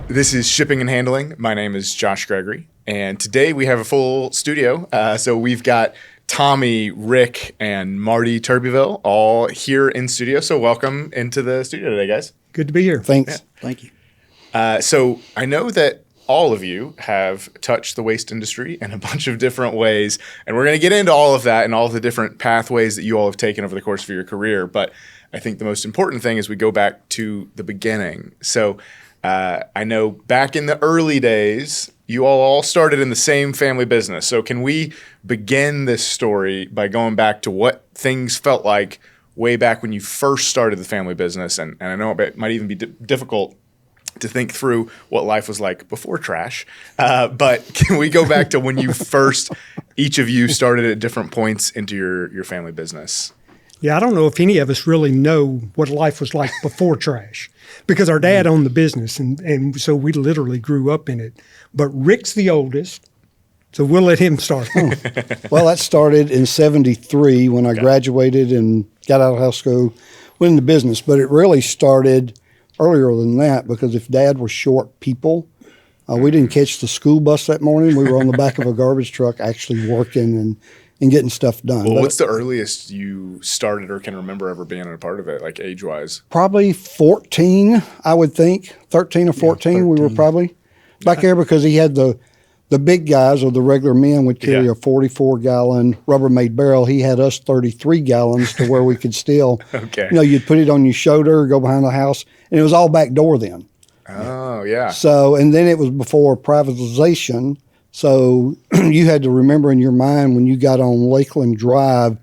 This is Shipping and Handling. My name is Josh Gregory, and today we have a full studio. So we've got Tommy, Rick, and Marty Turbeville all here in studio. So welcome into the studio today, guys. Good to be here. Thanks. Yeah. Thank you. So I know that all of you have touched the waste industry in a bunch of different ways, and we're going to get into all of that and all the different pathways that you all have taken over the course of your career. But I think the most important thing is we go back to the beginning. So I know back in the early days, you all started in the same family business. So can we begin this story by going back to what things felt like way back when you first started the family business? And I know it might even be difficult to think through what life was like before trash. But can we go back to when you first, each of you started at different points into your family business? Yeah, I don't know if any of us really know what life was like before trash, because our dad owned the business, and so we literally grew up in it. But Rick's the oldest, so we'll let him start. Well, that started in 73 when I graduated and got out of high school, went into business. But it really started earlier than that, because if Dad was short people, we didn't catch the school bus that morning. We were on the back of a garbage truck actually working and getting stuff done. Well, what's the earliest you started or can remember ever being a part of it, like age-wise? Probably 14, I would think. 13 or 14, 13. We were probably back there, because he had the big guys, or the regular men, would carry a 44-gallon Rubbermaid barrel. He had us 33 gallons to where we could still, you'd put it on your shoulder, go behind the house, and it was all back door then. Oh, yeah. So, and then it was before privatization. So you had to remember in your mind when you got on Lakeland Drive,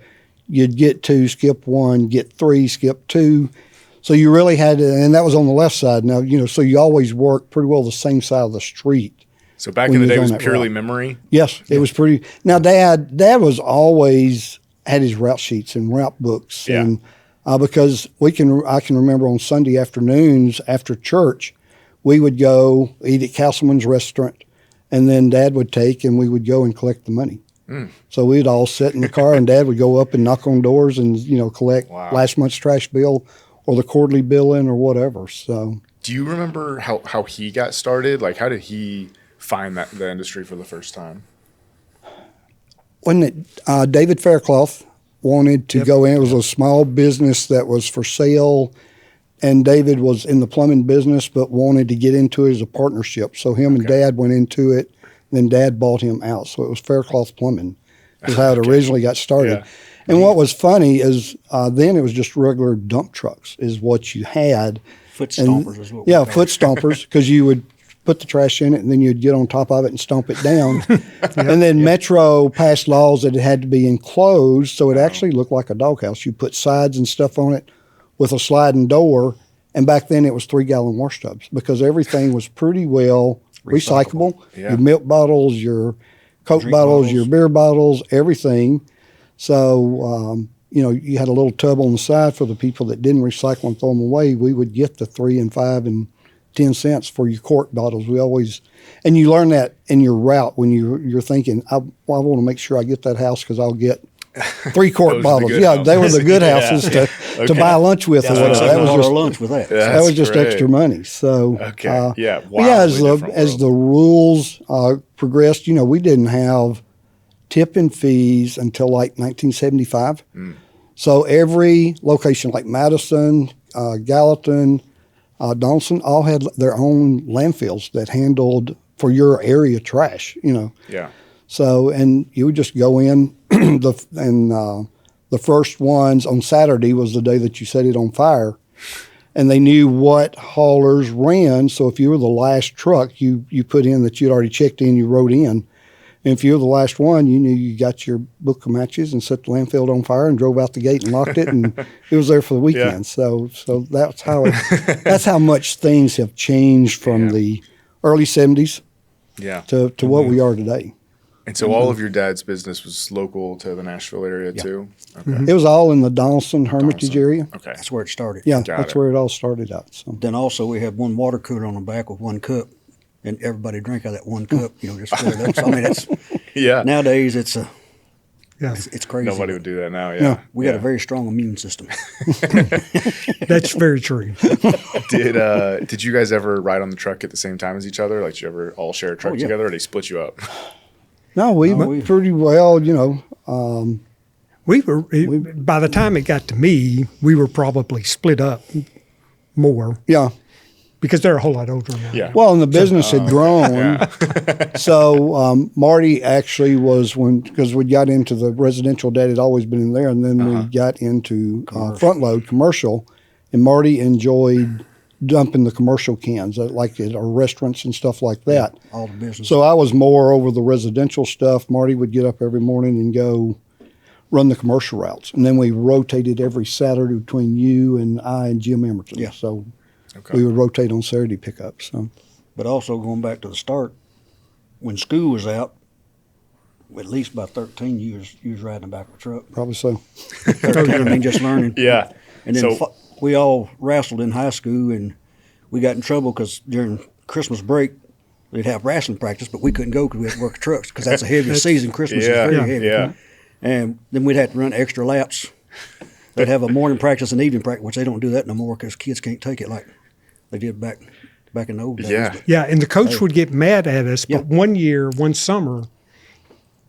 you'd get 2, skip 1, get 3, skip 2. So you really had to, and that was on the left side. Now, so you always worked pretty well the same side of the street. So back in the day, it was purely memory? Yes, it was pretty. Now, Dad was always had his route sheets and route books. Yeah. And because I can remember on Sunday afternoons after church, we would go eat at Castleman's restaurant. And then Dad would take, and we would go and collect the money. So we'd all sit in the car, and Dad would go up and knock on doors and, collect last month's trash bill or the quarterly billing or whatever. So, do you remember how he got started? Like, how did he find the industry for the first time? When David Faircloth wanted to go in, it was a small business that was for sale. And David was in the plumbing business, but wanted to get into it as a partnership. So him and Dad went into it, and then Dad bought him out. So it was Faircloth Plumbing is how it originally got started. Yeah. And what was funny is then it was just regular dump trucks is what you had. Foot stompers is what we call foot stompers, because you would put the trash in it, and then you'd get on top of it and stomp it down. And then Metro passed laws that it had to be enclosed, so it actually looked like a doghouse. You put sides and stuff on it with a sliding door, and back then it was 3-gallon wash tubs, because everything was pretty well recyclable. Yeah. Your milk bottles, your Coke bottles, your beer bottles, everything. So, you had a little tub on the side for the people that didn't recycle and throw them away. We would get the 3 and 5 and 10 cents for your quart bottles. And you learn that in your route when you're thinking, I want to make sure I get that house because I'll get 3 quart bottles. They were the good houses to buy lunch with or whatever. That was just lunch with that. That was just extra money. So as the rules progressed, we didn't have tipping fees until like 1975. So every location like Madison, Gallatin, Donaldson all had their own landfills that handled for your area trash. Yeah. So, and you would just go in, the first ones on Saturday was the day that you set it on fire, and they knew what haulers ran. So if you were the last truck, you put in that you'd already checked in, you wrote in. And if you were the last one, you knew you got your book of matches and set the landfill on fire and drove out the gate and locked it, and it was there for the weekend. Yeah. So that's how much things have changed from the early 70s to what we are today. And so all of your dad's business was local to the Nashville area too? Okay. It was all in the Donaldson Hermitage area. Okay. That's where it started. Yeah, that's where it all started out. So. Then also we had one water cooler on the back with 1 cup, and everybody drank out of that 1 cup, just fill it up. So, that's nowadays it's Yeah, It's crazy. Nobody would do that now. Yeah. Yeah. We got a very strong immune system. that's very true. Did you guys ever ride on the truck at the same time as each other? Like, did you ever all share a truck Oh, yeah. together, or they split you up? No, we pretty well, We were by the time it got to me, we were probably split up more yeah. because they're a whole lot older now. Yeah. Well, and the business had grown. Yeah. So Marty actually was because we got into the residential, Dad had always been in there, and then we got into front load commercial, and Marty enjoyed dumping the commercial cans like at our restaurants and stuff like that. All the business. So I was more over the residential stuff. Marty would get up every morning and go run the commercial routes, and then we rotated every Saturday between you and I and Jim Emerson. Yeah. So Okay. we would rotate on Saturday pickups. So. But also going back to the start, when school was out, at least about 13 years, you was riding the back of a truck. Probably so. 13, I mean, just learning. Yeah. And then So- we all wrestled in high school, and we got in trouble because during Christmas break, we'd have wrestling practice, but we couldn't go because we had to work the trucks because that's a heavy season. Christmas Yeah. is very Yeah. heavy. Yeah. And then we'd have to run extra laps. They'd have a morning practice and evening practice, which they don't do that no more because kids can't take it like they did back in the old days. Yeah. But Yeah, and the coach would get mad at us. But one summer,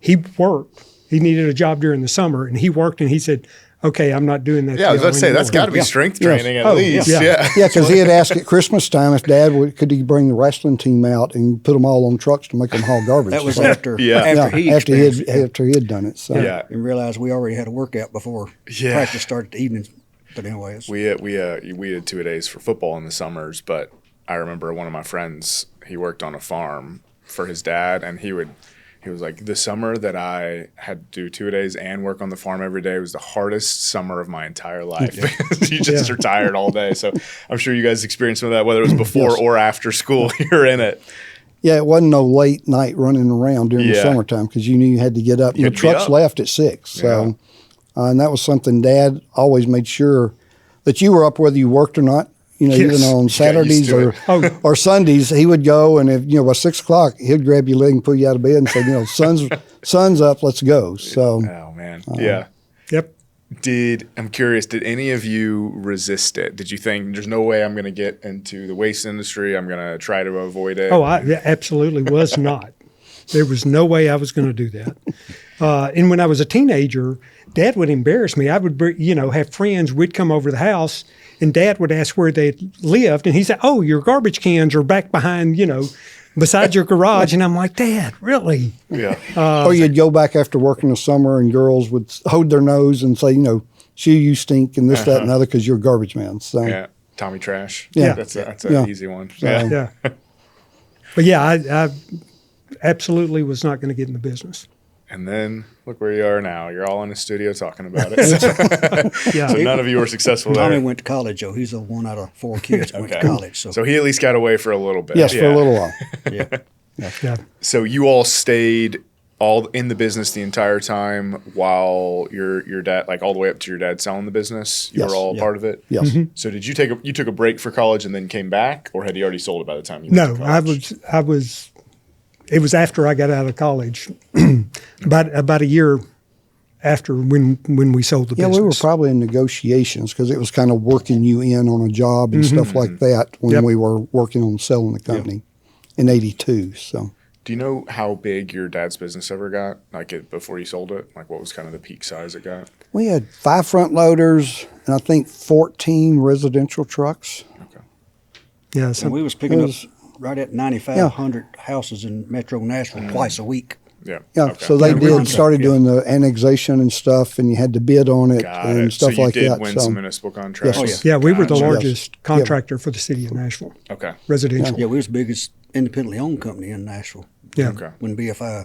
he worked. He needed a job during the summer, and he worked, and he said, "Okay, I'm not doing that." Yeah, I was to about to say y'all that's got to be anymore." strength Yes. training at Oh, least. yeah. Yeah. Yeah, because he had asked at Christmas time if Dad could he bring the wrestling team out and put them all on trucks to make them haul garbage. that was So, after Yeah. after he after experienced it. he had done it. So Yeah. And realized we already had a workout before Yeah. practice started the evenings. But anyways, We did 2-a-days for football in the summers, but I remember one of my friends, he worked on a farm for his dad, and he was like, the summer that I had to do 2-a-days and work on the farm every day was the hardest summer of my entire life. You just are tired all day. So I'm sure you guys experienced some of that, whether it was before Yes. or after school. You're in it. yeah, it wasn't no late night running around during the Yeah. summertime because you knew you had to get up. You The had to be trucks up. left at 6, so and that was something Dad always made sure that you were up whether you worked or not. You know, Yes. even on Saturdays to or it. or Sundays, he would go and if by 6 o'clock, he'd grab your leg and pull you out of bed and say, sun's up, let's go. So Oh, man. Yeah. Yep. I'm curious, did any of you resist it? Did you think there's no way I'm going to get into the waste industry? I'm going to try to avoid it. Oh, I absolutely was not. There was no way I was going to do that. And when I was a teenager, Dad would embarrass me. I would, have friends. We'd come over to the house, and Dad would ask where they lived, and he said, "Oh, your garbage cans are back behind, beside your garage." And I'm like, "Dad, really?" Yeah. or you'd go back after work in the summer and girls would hold their nose and say, "Shoo, you stink," and this, that, and other because you're a garbage man. So Yeah. Tommy Trash. Yeah. That's an Yeah. easy one. So- Yeah. Yeah. But yeah, I absolutely was not going to get in the business. And then look where you are now. You're all in the studio talking about it. Yeah. So none of you were successful Tommy there. went to college, Joe. He's the one out of 4 kids that went to Okay. college. So, So he at least got away for a little bit. yes, for a little while. yeah. Yeah. So you all stayed all in the business the entire time while your dad, like all the way up to your dad selling the business. You Yes. were all a Yeah. part of it. Yes. So did you took a break for college and then came back, or had he already sold it by the time you went No, to I college? was. It was after I got out of college, about a year after when we sold the Yeah, business. we were probably in negotiations because it was kind of working you in on a job and stuff like that when Yep. we were working on selling the company in '82. So Do you know how big your dad's business ever got? Like before you sold it? Like what was kind of the peak size it got? we had 5 front loaders and I think 14 residential trucks. Okay. Yeah, And so we was picking It up was- right at 9,500 houses in Metro Nashville twice a week. Yeah. Yeah, Okay. so they Yeah, did started doing the annexation and stuff, and you had to bid on it Got and it. stuff so you like did that. win So some municipal contracts. Yes. yeah, we were the Gotcha. largest contractor for the city of Nashville, Okay. residential. Yeah, we was the biggest independently owned company in Nashville Yeah. Okay. when BFI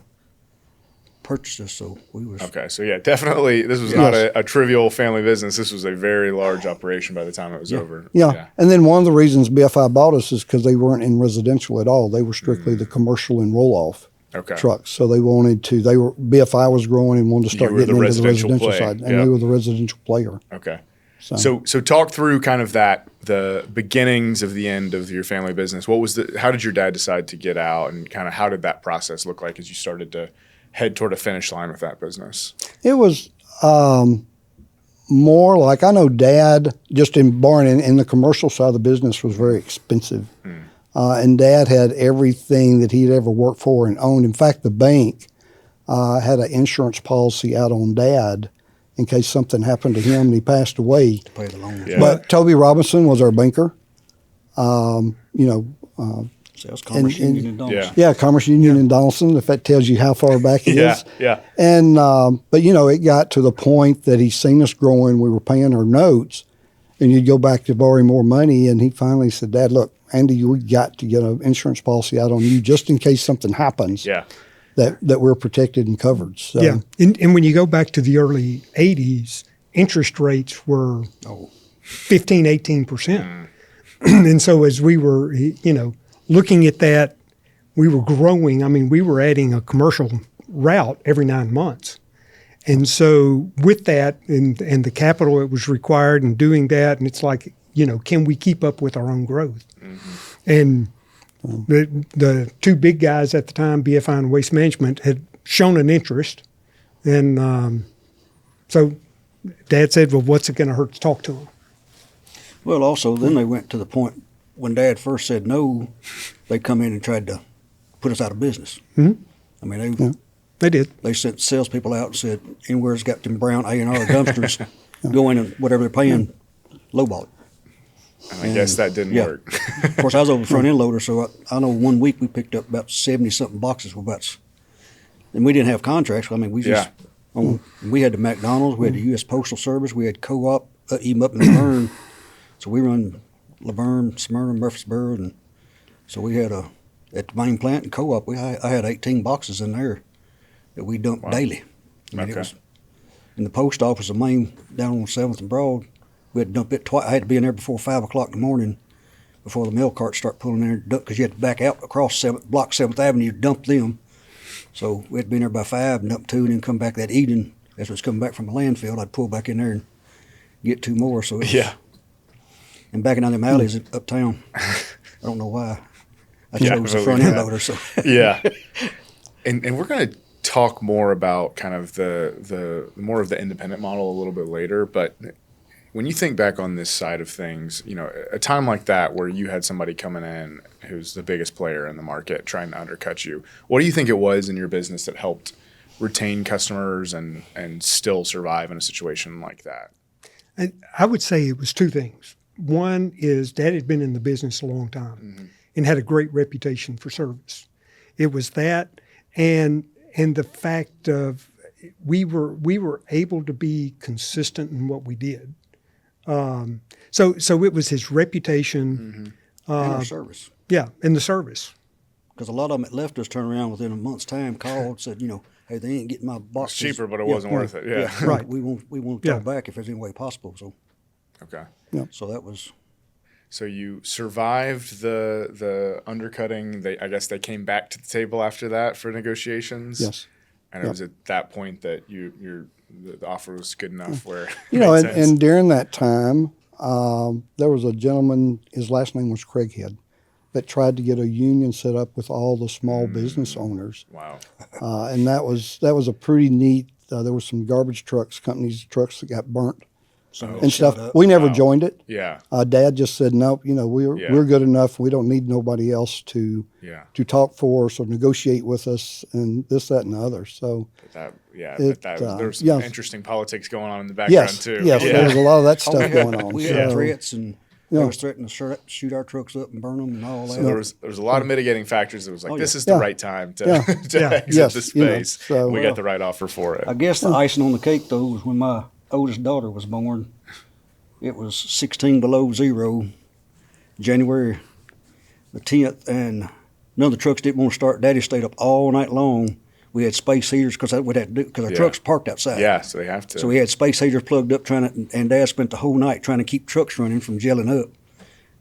purchased us. So we was Okay. So yeah, definitely this was not a trivial family business. This was a very large operation by the time it was over. yeah. And then one of the reasons BFI bought us is because they weren't in residential at all. They were strictly the commercial and roll off Okay. trucks. So they wanted to. BFI was growing and wanted to start You were getting the into the residential residential play. side, and Yeah. we were the residential player. Okay. So, So talk through kind of the beginnings of the end of your family business. How did your dad decide to get out, and kind of how did that process look like as you started to head toward a finish line with that business? It was more like, I know Dad, just in the commercial side of the business was very expensive. And Dad had everything that he'd ever worked for and owned. In fact, the bank had an insurance policy out on Dad in case something happened to him and he passed away. To pay the loan. Yeah. But Toby Robinson was our banker. Sales Commerce Union in Donaldson. Yeah, Commerce Union in Donaldson, if that tells you how far back it is. Yeah. And, but it got to the point that he's seen us growing. We were paying our notes, and you'd go back to borrow more money. And he finally said, Dad, look, Andy, we got to get an insurance policy out on you just in case something happens. Yeah. That we're protected and covered. So. Yeah. And when you go back to the early 80s, interest rates were 15, 18%. And so as we were, looking at that, we were growing. I mean, we were adding a commercial route every 9 months. And so with that and the capital that was required and doing that, and it's like, can we keep up with our own growth? And the two big guys at the time, BFI and Waste Management, had shown an interest. And so Dad said, well, what's it going to hurt to talk to them? Well, also, then they went to the point when Dad first said no, they come in and tried to put us out of business. Mm-hmm. I mean, They did. they sent salespeople out and said, anywhere's got them brown A&R dumpsters, go in and whatever they're paying, lowball it. I guess that didn't work. Of course, I was over the front end loader, so I know 1 week we picked up about 70-something boxes with about, and we didn't have contracts. I mean, we just, we had the McDonald's, we had the U.S. Postal Service, we had Co-op, even up in Laverne. So we run Laverne, Smyrna, Murfreesboro, and so we had at the main plant and Co-op, I had 18 boxes in there that we dumped daily. I mean, it was, in the post office, the main down on 7th and Broad, we had to dump it twice. I had to be in there before 5 o'clock in the morning before the mail carts start pulling in there, because you had to back out across block 7th Avenue to dump them. So we had to be in there by 5 and dump 2 and then come back that evening. As I was coming back from the landfill, I'd pull back in there and get 2 more. So it was, and backing down them alleys uptown. I don't know why. I chose the front end loader. So And we're going to talk more about kind of the more of the independent model a little bit later, but when you think back on this side of things, a time like that where you had somebody coming in who's the biggest player in the market trying to undercut you, what do you think it was in your business that helped retain customers and still survive in a situation like that? I would say it was 2 things. One is Dad had been in the business a long time and had a great reputation for service. It was that, and the fact of we were able to be consistent in what we did. So it was his reputation and our service. Yeah, and the service. Because a lot of them that left us turned around within a month's time, called, said, hey, they ain't getting my boxes. It's cheaper, but it wasn't worth it. Yeah. Right. We want to draw back if there's any way possible. So. Okay. Yeah. So that was. So you survived the undercutting. I guess they came back to the table after that for negotiations. Yes. And it was at that point that the offer was good enough where and during that time, there was a gentleman. His last name was Craighead, that tried to get a union set up with all the small business owners. Wow. And that was a pretty neat. There was some garbage trucks that got burnt and stuff. We never joined it. Yeah. Dad just said, nope, we're good enough. We don't need nobody else to talk for us or negotiate with us and this, that, and the other. So there's some interesting politics going on in the background too. Yes, there was a lot of that stuff going on. We had threats, and they was threatening to shoot our trucks up and burn them and all that. So there was a lot of mitigating factors. It was like, this is the right time to exit the space. We got the right offer for it. I guess the icing on the cake, though, was when my oldest daughter was born. It was 16 below zero, January the 10th, and none of the trucks didn't want to start. Daddy stayed up all night long. We had space heaters because our trucks parked outside. Yeah, so they have to. So we had space heaters plugged up and Dad spent the whole night trying to keep trucks running from gelling up.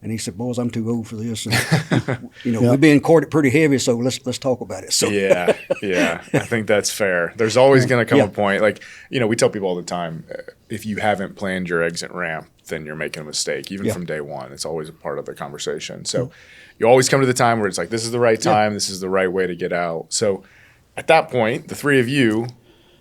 And he said, "Boys, I'm too old for this. And, we've been courted pretty heavy, so let's talk about it." So yeah, I think that's fair. There's always going to come a point, like we tell people all the time, if you haven't planned your exit ramp, then you're making a mistake, even from day one. It's always a part of the conversation. So you always come to the time where it's like, this is the right time, this is the right way to get out. So at that point, the three of you,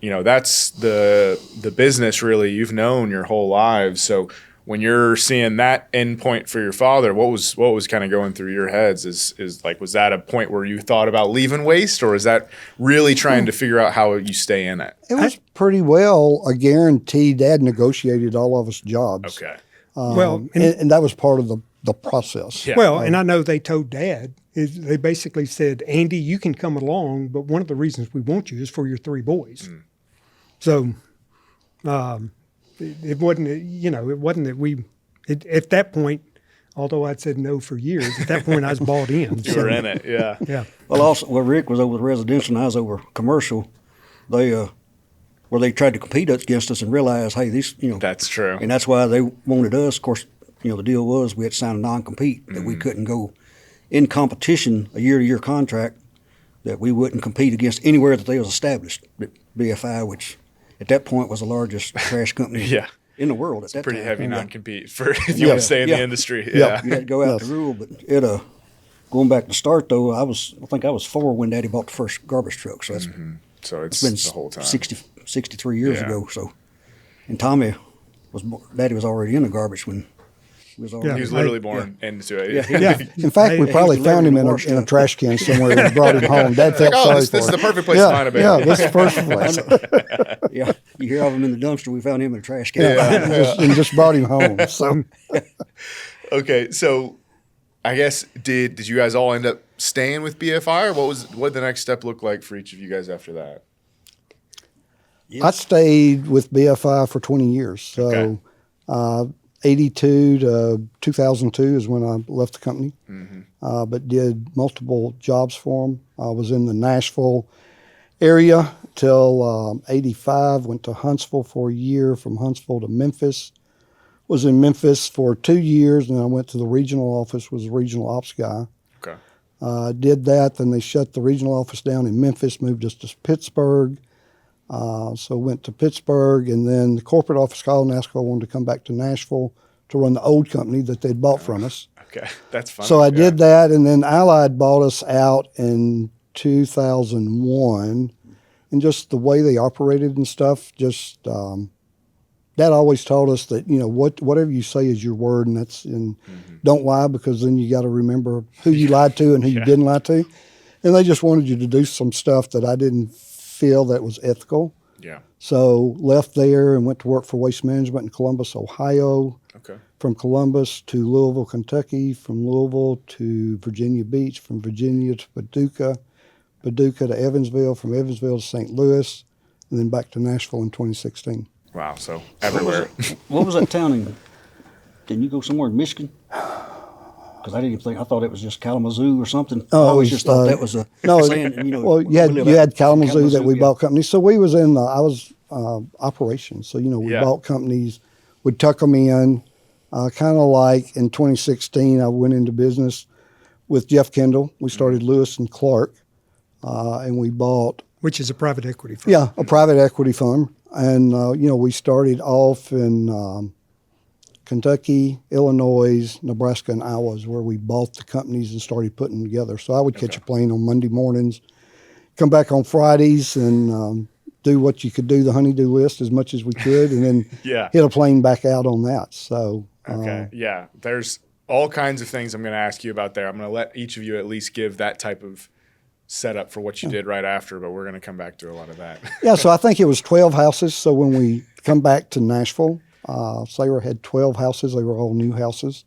that's the business really you've known your whole lives. So when you're seeing that end point for your father, what was kind of going through your heads? Is like, was that a point where you thought about leaving Waste, or is that really trying to figure out how you stay in it? It was pretty well a guarantee. Dad negotiated all of us jobs. Okay. And that was part of the process. Yeah. Well, and I know they told Dad, they basically said, Andy, you can come along, but one of the reasons we want you is for your three boys. So it wasn't, it wasn't that at that point, although I'd said no for years, at that point I was bought in. You were in it, yeah. Yeah. Well, also, Rick was over the residential and I was over commercial. Where they tried to compete against us and realized, hey, these, That's true. and that's why they wanted us. Of course, the deal was we had to sign a non-compete that we couldn't go in competition, a year-to-year contract, that we wouldn't compete against anywhere that they was established. BFI, which at that point was the largest trash company in the world at that Pretty time. heavy non-compete for if you want to stay in the industry. Yeah. You had to go out the rule, but going back to start though, I think I was 4 when Daddy bought the first garbage truck. So that's So it's been the whole time. 63 years Yeah. ago. So, and Tommy Daddy was already in the garbage when he was already. He was literally born into it. Yeah. In fact, we He probably was found him delivering in the a trash can somewhere and brought him home. Dad felt Oh, sorry this for is him. the perfect place to find a baby. Yeah, this is the first place. Yeah, you hear of him in the dumpster. We found him in a trash can. And just brought him home. So Okay, so I guess did you guys all end up staying with BFI, or what did the next step look like for each of you guys after that? I stayed with BFI for 20 years. So 82 to 2002 is when I left the company, but did multiple jobs for them. I was in the Nashville area till 85, went to Huntsville for a year, from Huntsville to Memphis. Was in Memphis for 2 years, and then I went to the regional office, was a regional ops guy. Okay. Did that, then they shut the regional office down in Memphis, moved us to Pittsburgh. So went to Pittsburgh, and then the corporate office called and asked if I wanted to come back to Nashville to run the old company that they'd bought from us. Okay, that's fun. So I did that, and then Allied bought us out in 2001, and just the way they operated and stuff, just Dad always taught us that whatever you say is your word, and don't lie, because then you got to remember who you lied to and who you didn't lie to, and they just wanted you to do some stuff that I didn't feel that was ethical. Yeah. So left there and went to work for Waste Management in Columbus, Ohio. Okay. From Columbus to Louisville, Kentucky. From Louisville to Virginia Beach. From Virginia to Paducah. Paducah to Evansville. From Evansville to St. Louis. And then back to Nashville in 2016. Wow. So everywhere. What was that town in? Didn't you go somewhere in Michigan? Because I didn't even think. I thought it was just Kalamazoo or something. I always just thought that was a saying. Well, you had Kalamazoo that we bought companies. So we was in. I was operations. So we bought companies, would tuck them in. Kind of like in 2016, I went into business with Jeff Kendall. We started Lewis and Clark, and we bought, Which is a private equity firm. Yeah, a private equity firm, and we started off in Kentucky, Illinois, Nebraska, and Iowa is where we bought the companies and started putting them together. So I would catch a plane on Monday mornings, come back on Fridays, and do what you could do, the honey-do list as much as we could, and then hit a plane back out on that. So There's all kinds of things I'm going to ask you about there. I'm going to let each of you at least give that type of setup for what you did right after, but we're going to come back to a lot of that. So I think it was 12 houses. So when we come back to Nashville, Sarah had 12 houses. They were all new houses.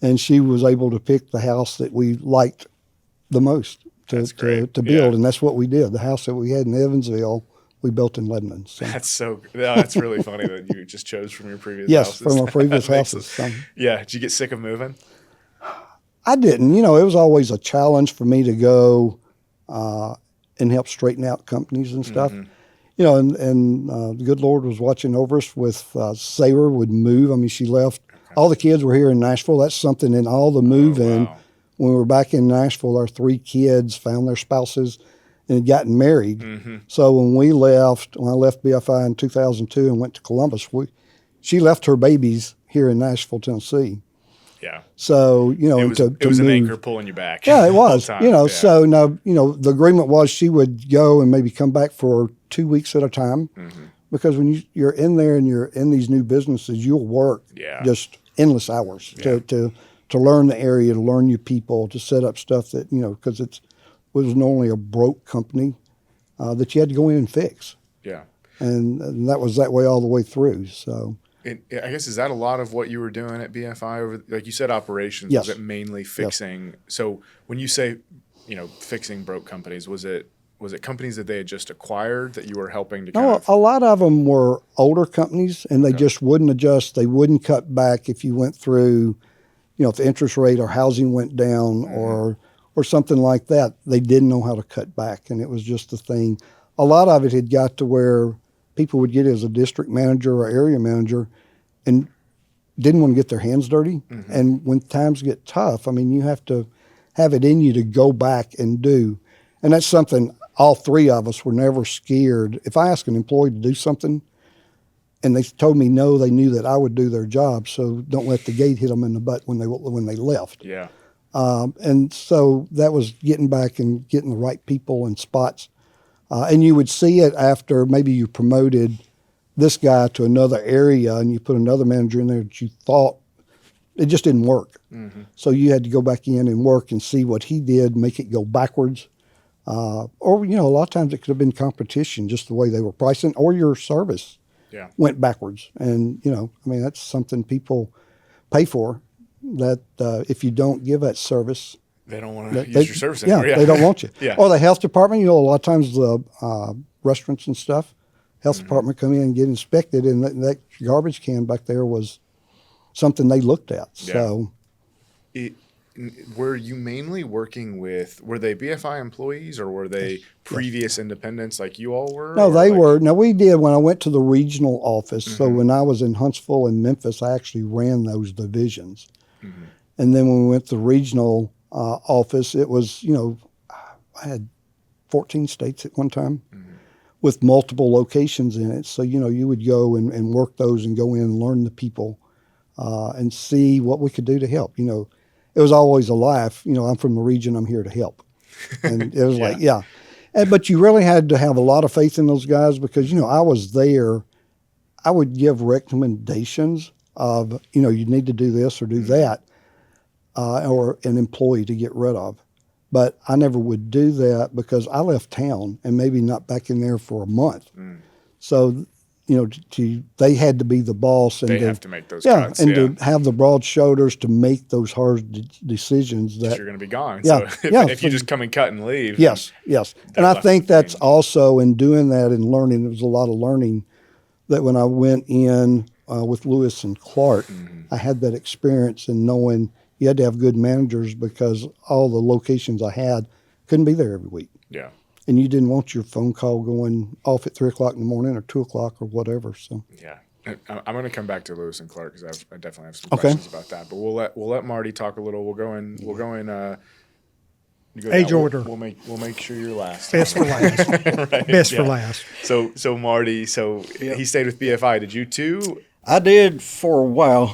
And she was able to pick the house that we liked the most to build. And that's what we did. The house that we had in Evansville, we built in Lebanon. So. That's really funny that you just chose from your previous houses. Yes, from our previous houses. Did you get sick of moving? I didn't. It was always a challenge for me to go and help straighten out companies and stuff. And the good Lord was watching over us with Sarah would move. I mean, she left. All the kids were here in Nashville. That's something in all the move-in. Wow. When we were back in Nashville, our 3 kids found their spouses and had gotten married. So when I left BFI in 2002 and went to Columbus, she left her babies here in Nashville, Tennessee. Yeah. So, It was an move. anchor pulling you back. Yeah, it was. the whole time. Yeah. So now, the agreement was she would go and maybe come back for 2 weeks at a time, because when you're in there and you're in these new businesses, you'll work just endless hours to learn the area, to learn your people, to set up stuff that because it was normally a broke company that you had to go in and fix. Yeah. And that was that way all the way through. So. I guess, is that a lot of what you were doing at BFI? Like you said, operations. Yes. Was it mainly fixing? Yes. So when you say, fixing broke companies, was it companies that they had just acquired that you were helping to a lot of them were older companies, and they just wouldn't adjust. They wouldn't cut back if you went through, if the interest rate or housing went down or something like that. They didn't know how to cut back, and it was just the thing. A lot of it had got to where people would get as a district manager or area manager and didn't want to get their hands dirty. And when times get tough, you have to have it in you to go back and do. And that's something all three of us were never scared. If I asked an employee to do something and they told me no, they knew that I would do their job. So don't let the gate hit them in the butt when they left. Yeah. And so that was getting back and getting the right people in spots. And you would see it after maybe you promoted this guy to another area and you put another manager in there that you thought it just didn't work. So you had to go back in and work and see what he did, make it go backwards. Or, a lot of times it could have been competition, just the way they were pricing, or your service went backwards. And, that's something people pay for, that if you don't give that service, they don't want to use your service anymore. Yeah, they don't want you. Yeah. Or the health department, a lot of times the restaurants and stuff, health department come in and get inspected, and that garbage can back there was something they looked at. Yeah. So, were you mainly working with? Were they BFI employees or were they previous independents like you all were? No, they were. Now we did when I went to the regional office. So when I was in Huntsville and Memphis, I actually ran those divisions, and then when we went to the regional office, it was I had 14 states at one time. With multiple locations in it. So, you would go and work those and go in and learn the people and see what we could do to help. It was always a laugh. I'm from the region, I'm here to help. And it was but you really had to have a lot of faith in those guys because, I was there. I would give recommendations of, you need to do this or do that, or an employee to get rid of. But I never would do that because I left town and maybe not back in there for a month. So, they had to be the boss. And they have to make those cuts. And to have the broad shoulders to make those hard decisions. That you're going to be gone. Yeah, so if you just come and cut and leave. Yes. And I think that's also in doing that and learning, there was a lot of learning that when I went in with Lewis and Clark, I had that experience in knowing you had to have good managers because all the locations I had couldn't be there every week. Yeah. And you didn't want your phone call going off at 3 o'clock in the morning or 2 o'clock or whatever. So yeah, I'm going to come back to Lewis and Clark because I definitely have some questions about that. But we'll let Marty talk a little. We'll go in. Age order. We'll make sure you're last. Best for last. Right, Best for last. So Marty. He stayed with BFI. Did you too? I did for a while.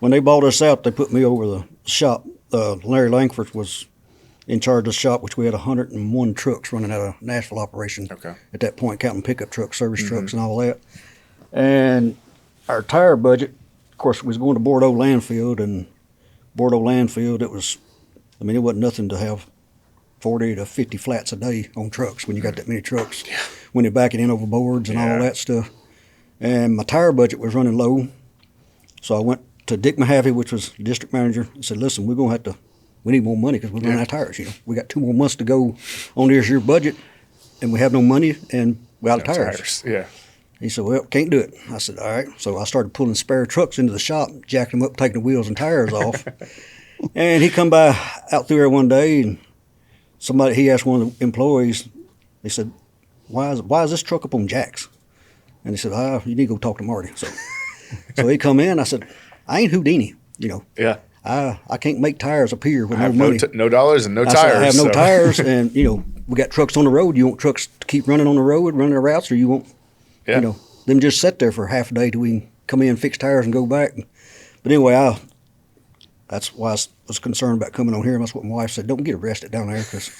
When they bought us out, they put me over the shop. Larry Langford was in charge of the shop, which we had 101 trucks running out of Nashville operation at that point, counting pickup trucks, service trucks, and all that. And our tire budget, of course, was going to Bordeaux Landfill, and Bordeaux Landfill, it wasn't nothing to have 40 to 50 flats a day on trucks when you got that many trucks. Yeah. When you're backing in over boards and all that stuff. And my tire budget was running low, so I went to Dick Mahaffey, which was district manager, and said, listen, we're going to have to, we need more money because we're running out of tires. We got 2 more months to go on this year's budget, and we have no money, and we're out of tires. Yeah. He said, well, can't do it. I said, all right. So I started pulling spare trucks into the shop, jacking them up, taking the wheels and tires off. And he come by out through there one day, and he asked one of the employees, he said, why is this truck up on jacks? And he said, you need to go talk to Marty. So he come in. I said, I ain't Houdini, Yeah. I can't make tires appear with no money. No dollars and no tires. I have no tires, and we got trucks on the road. You want trucks to keep running on the road, running the routes, or you want, them just sit there for half a day till we can come in, fix tires, and go back. But anyway, that's why I was concerned about coming on here. And that's what my wife said. Don't get arrested down there because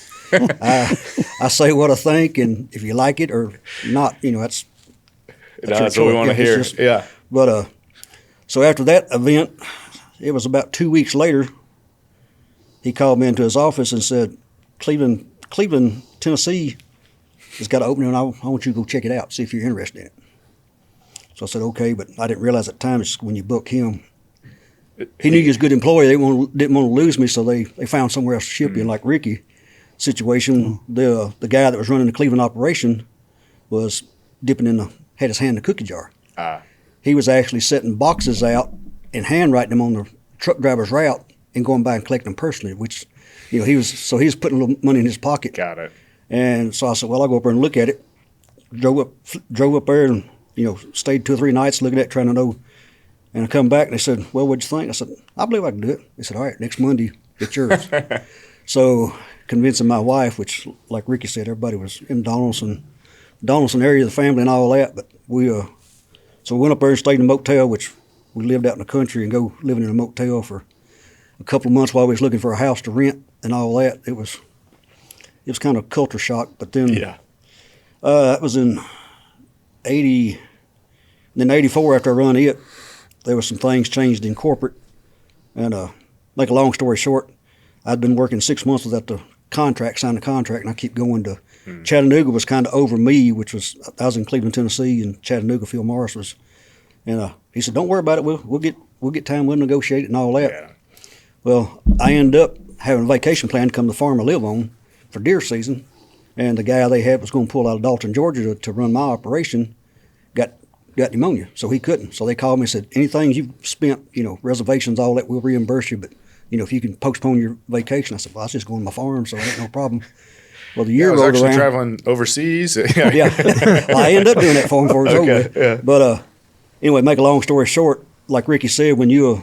I say what I think, and if you like it or not, that's that's what we want to hear. Yeah. But so after that event, it was about 2 weeks later. He called me into his office and said, Cleveland, Tennessee has got an opening, and I want you to go check it out, see if you're interested in it. So I said, okay, but I didn't realize at the time it's when you book him. He knew he was a good employee. They didn't want to lose me, so they found somewhere else to ship you. And like Ricky situation, the guy that was running the Cleveland operation was had his hand in the cookie jar. He was actually setting boxes out and handwriting them on the truck driver's route and going by and collecting them personally, which, he was putting a little money in his pocket. Got it. And so I said, well, I'll go up there and look at it. Drove up there and, stayed 2 or 3 nights looking at it, trying to know. And I come back and they said, well, what'd you think? I said, I believe I can do it. They said, all right, next Monday, it's yours. So convincing my wife, which, like Ricky said, everybody was in Donaldson area of the family and all that. But so we went up there and stayed in a motel, which we lived out in the country and go living in a motel for a couple of months while we was looking for a house to rent and all that. It was kind of culture shock. But then that was in 80, then 84 after I run it. There was some things changed in corporate, and make a long story short, I'd been working 6 months without the signed the contract, and I keep going to Chattanooga was kind of over me, which was I was in Cleveland, Tennessee, and Chattanooga, Phil Morris was, and he said, "Don't worry about it. We'll get time. We'll negotiate it and all that." Yeah. Well, I ended up having a vacation plan to come to the farm I live on for deer season, and the guy they had was going to pull out of Dalton, Georgia, to run my operation. Got pneumonia, so he couldn't. So they called me and said, anything you've spent, reservations, all that, we'll reimburse you. But, if you can postpone your vacation. I said, well, I was just going to my farm, so it ain't no problem. Well, the year rolled around. I was actually traveling overseas. Yeah. Well, I ended up doing that for him before it was over. Yeah. But anyway, make a long story short, like Ricky said, when you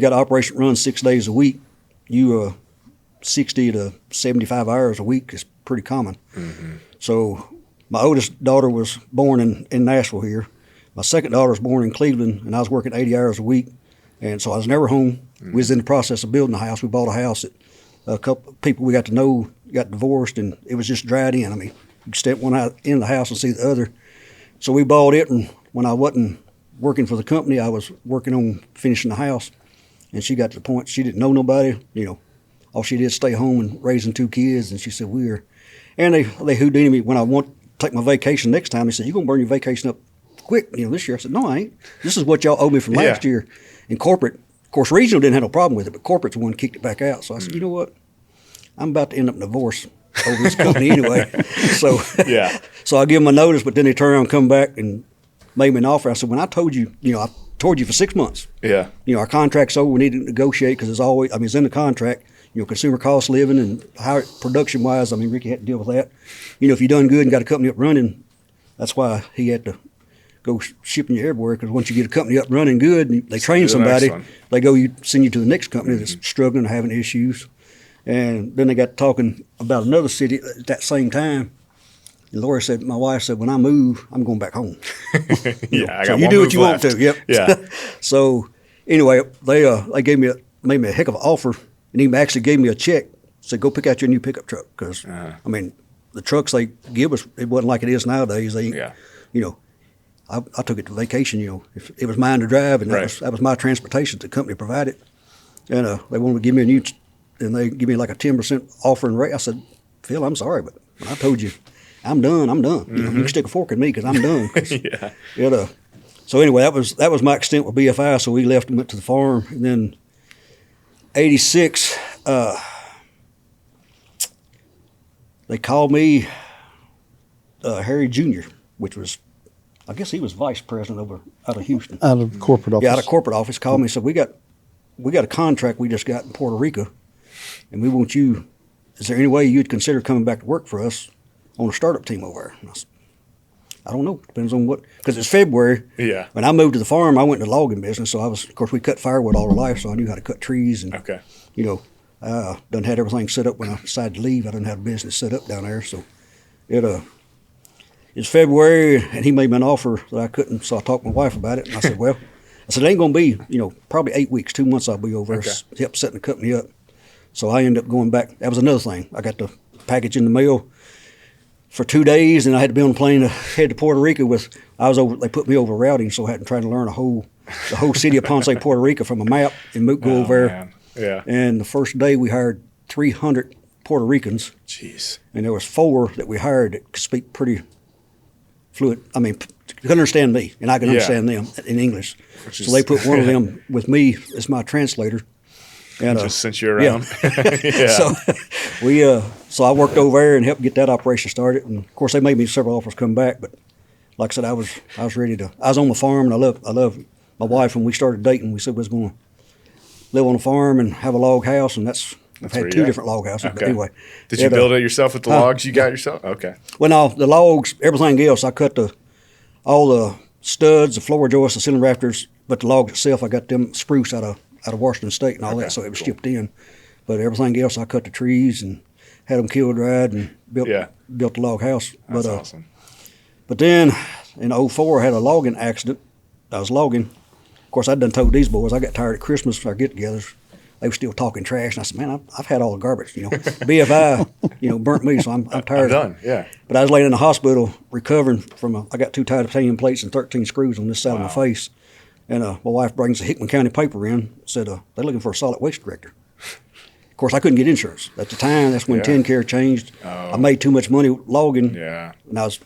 got operation run 6 days a week, 60 to 75 hours a week is pretty common. Mm-hmm. So my oldest daughter was born in Nashville here. My second daughter was born in Cleveland, and I was working 80 hours a week. And so I was never home. Mm-hmm. We was in the process of building a house. We bought a house that a couple of people we got to know got divorced, and it was just dried in. I mean, you could step one out in the house and see the other. So we bought it, and when I wasn't working for the company, I was working on finishing the house. And she got to the point she didn't know nobody. All she did was stay home and raising 2 kids. And she said, and they Houdini me when I want to take my vacation next time. They said, you're going to burn your vacation up quick, this year. I said, no, I ain't. This is what y'all owe me from last year. And corporate, of course, regional didn't have no problem with it, but corporate's the one kicked it back out. So I said, you know what? I'm about to end up in divorce over this company anyway. So I give them a notice, but then they turn around and come back and made me an offer. I said, when I told you, I told you for 6 months. Yeah. Our contract's over. We need to negotiate because it's in the contract. Consumer cost of living and how production wise. Ricky had to deal with that. If you done good and got a company up running, that's why he had to go shipping you everywhere. Because once you get a company up running good, and they train somebody, they send you to the next company that's struggling or having issues. And then they got talking about another city at that same time. And Laura said, my wife said, when I move, I'm going back home. So you do what you want to. Yep. Yeah. So anyway, they made me a heck of an offer, and he actually gave me a check. Said, go pick out your new pickup truck because the trucks they give us, it wasn't like it is nowadays. I took it to vacation. If it was mine to drive, and that was my transportation. The company provided, and they wanted to give me and they give me like a 10% offer and rate. I said, Phil, I'm sorry, but when I told you, I'm done. Mm-hmm. You can stick a fork in me because I'm done. So anyway, that was my extent with BFI. So we left and went to the farm, and then 86, they called me Harry Jr., which was, I guess he was vice president out of Houston. Out of corporate office. Yeah, out of corporate office. Called me and said, we got a contract we just got in Puerto Rico, and we want you, is there any way you'd consider coming back to work for us on a startup team over there? And I said, I don't know. Depends on what, because it's February. Yeah. When I moved to the farm, I went into the logging business. So of course, we cut firewood all our life, so I knew how to cut trees. And, done had everything set up when I decided to leave. I didn't have a business set up down there. So it's February, and he made me an offer that I couldn't. So I talked to my wife about it, and I said, well, I said, it ain't going to be, probably 8 weeks, 2 months I'll be over there, Okay. help setting the company up. So I ended up going back. That was another thing. I got the package in the mail for 2 days, and I had to be on the plane to head to Puerto Rico they put me over routing, so I had to try to learn the whole city of Ponce, Puerto Rico from a map and go over there. Man. Yeah. And the first day we hired 300 Puerto Ricans. Jeez. And there was 4 that we hired that could speak pretty fluent. I mean, could understand me, and I could understand them in English. So they put one of them with me as my translator. And Just sent you around. Yeah. So I worked over there and helped get that operation started. And of course, they made me several offers come back. But like I said, I was ready to. I was on the farm, and I love my wife. When we started dating, we said we was going to live on a farm and have a log house, and I've had 2 different log houses. Okay. But anyway, Did you build it yourself with the logs you got yourself? Okay. Well, no, the logs, everything else, I cut all the studs, the floor joists, the ceiling rafters, but the logs itself, I got them spruce out of Washington State and all that, so it was shipped in. But everything else, I cut the trees and had them kiln dried and built the log house. That's awesome. But then in '04, I had a logging accident. I was logging. Of course, I'd done told these boys, I got tired at Christmas, our get-togethers. They were still talking trash, and I said, man, I've had all the garbage, BFI, burnt me, so I'm tired. I'm done, yeah. But I was laying in the hospital recovering from I got 2 titanium plates and 13 screws on this side of my face. And my wife brings the Hickman County paper in, said they're looking for a solid waste director. Of course, I couldn't get insurance. At the time, that's when 10 Care changed. I made too much money logging. Yeah. And I was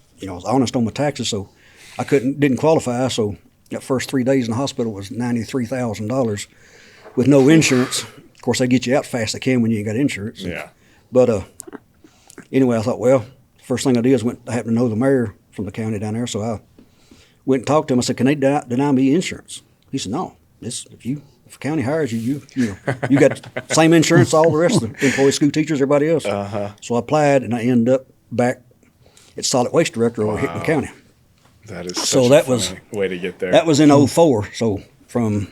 honest on my taxes, so I didn't qualify. So that first 3 days in the hospital was $93,000 with no insurance. Of course, they get you out fast they can when you ain't got insurance. Yeah. But anyway, I thought, well, first thing I did is I happened to know the mayor from the county down there, so I went and talked to him. I said, can they deny me insurance? He said, no. If the county hires you got the same insurance all the rest of the employees, school teachers, everybody else. So I applied, and I ended up back at solid waste director over Hickman County. That is such a funny way to get there. That was in '04. So from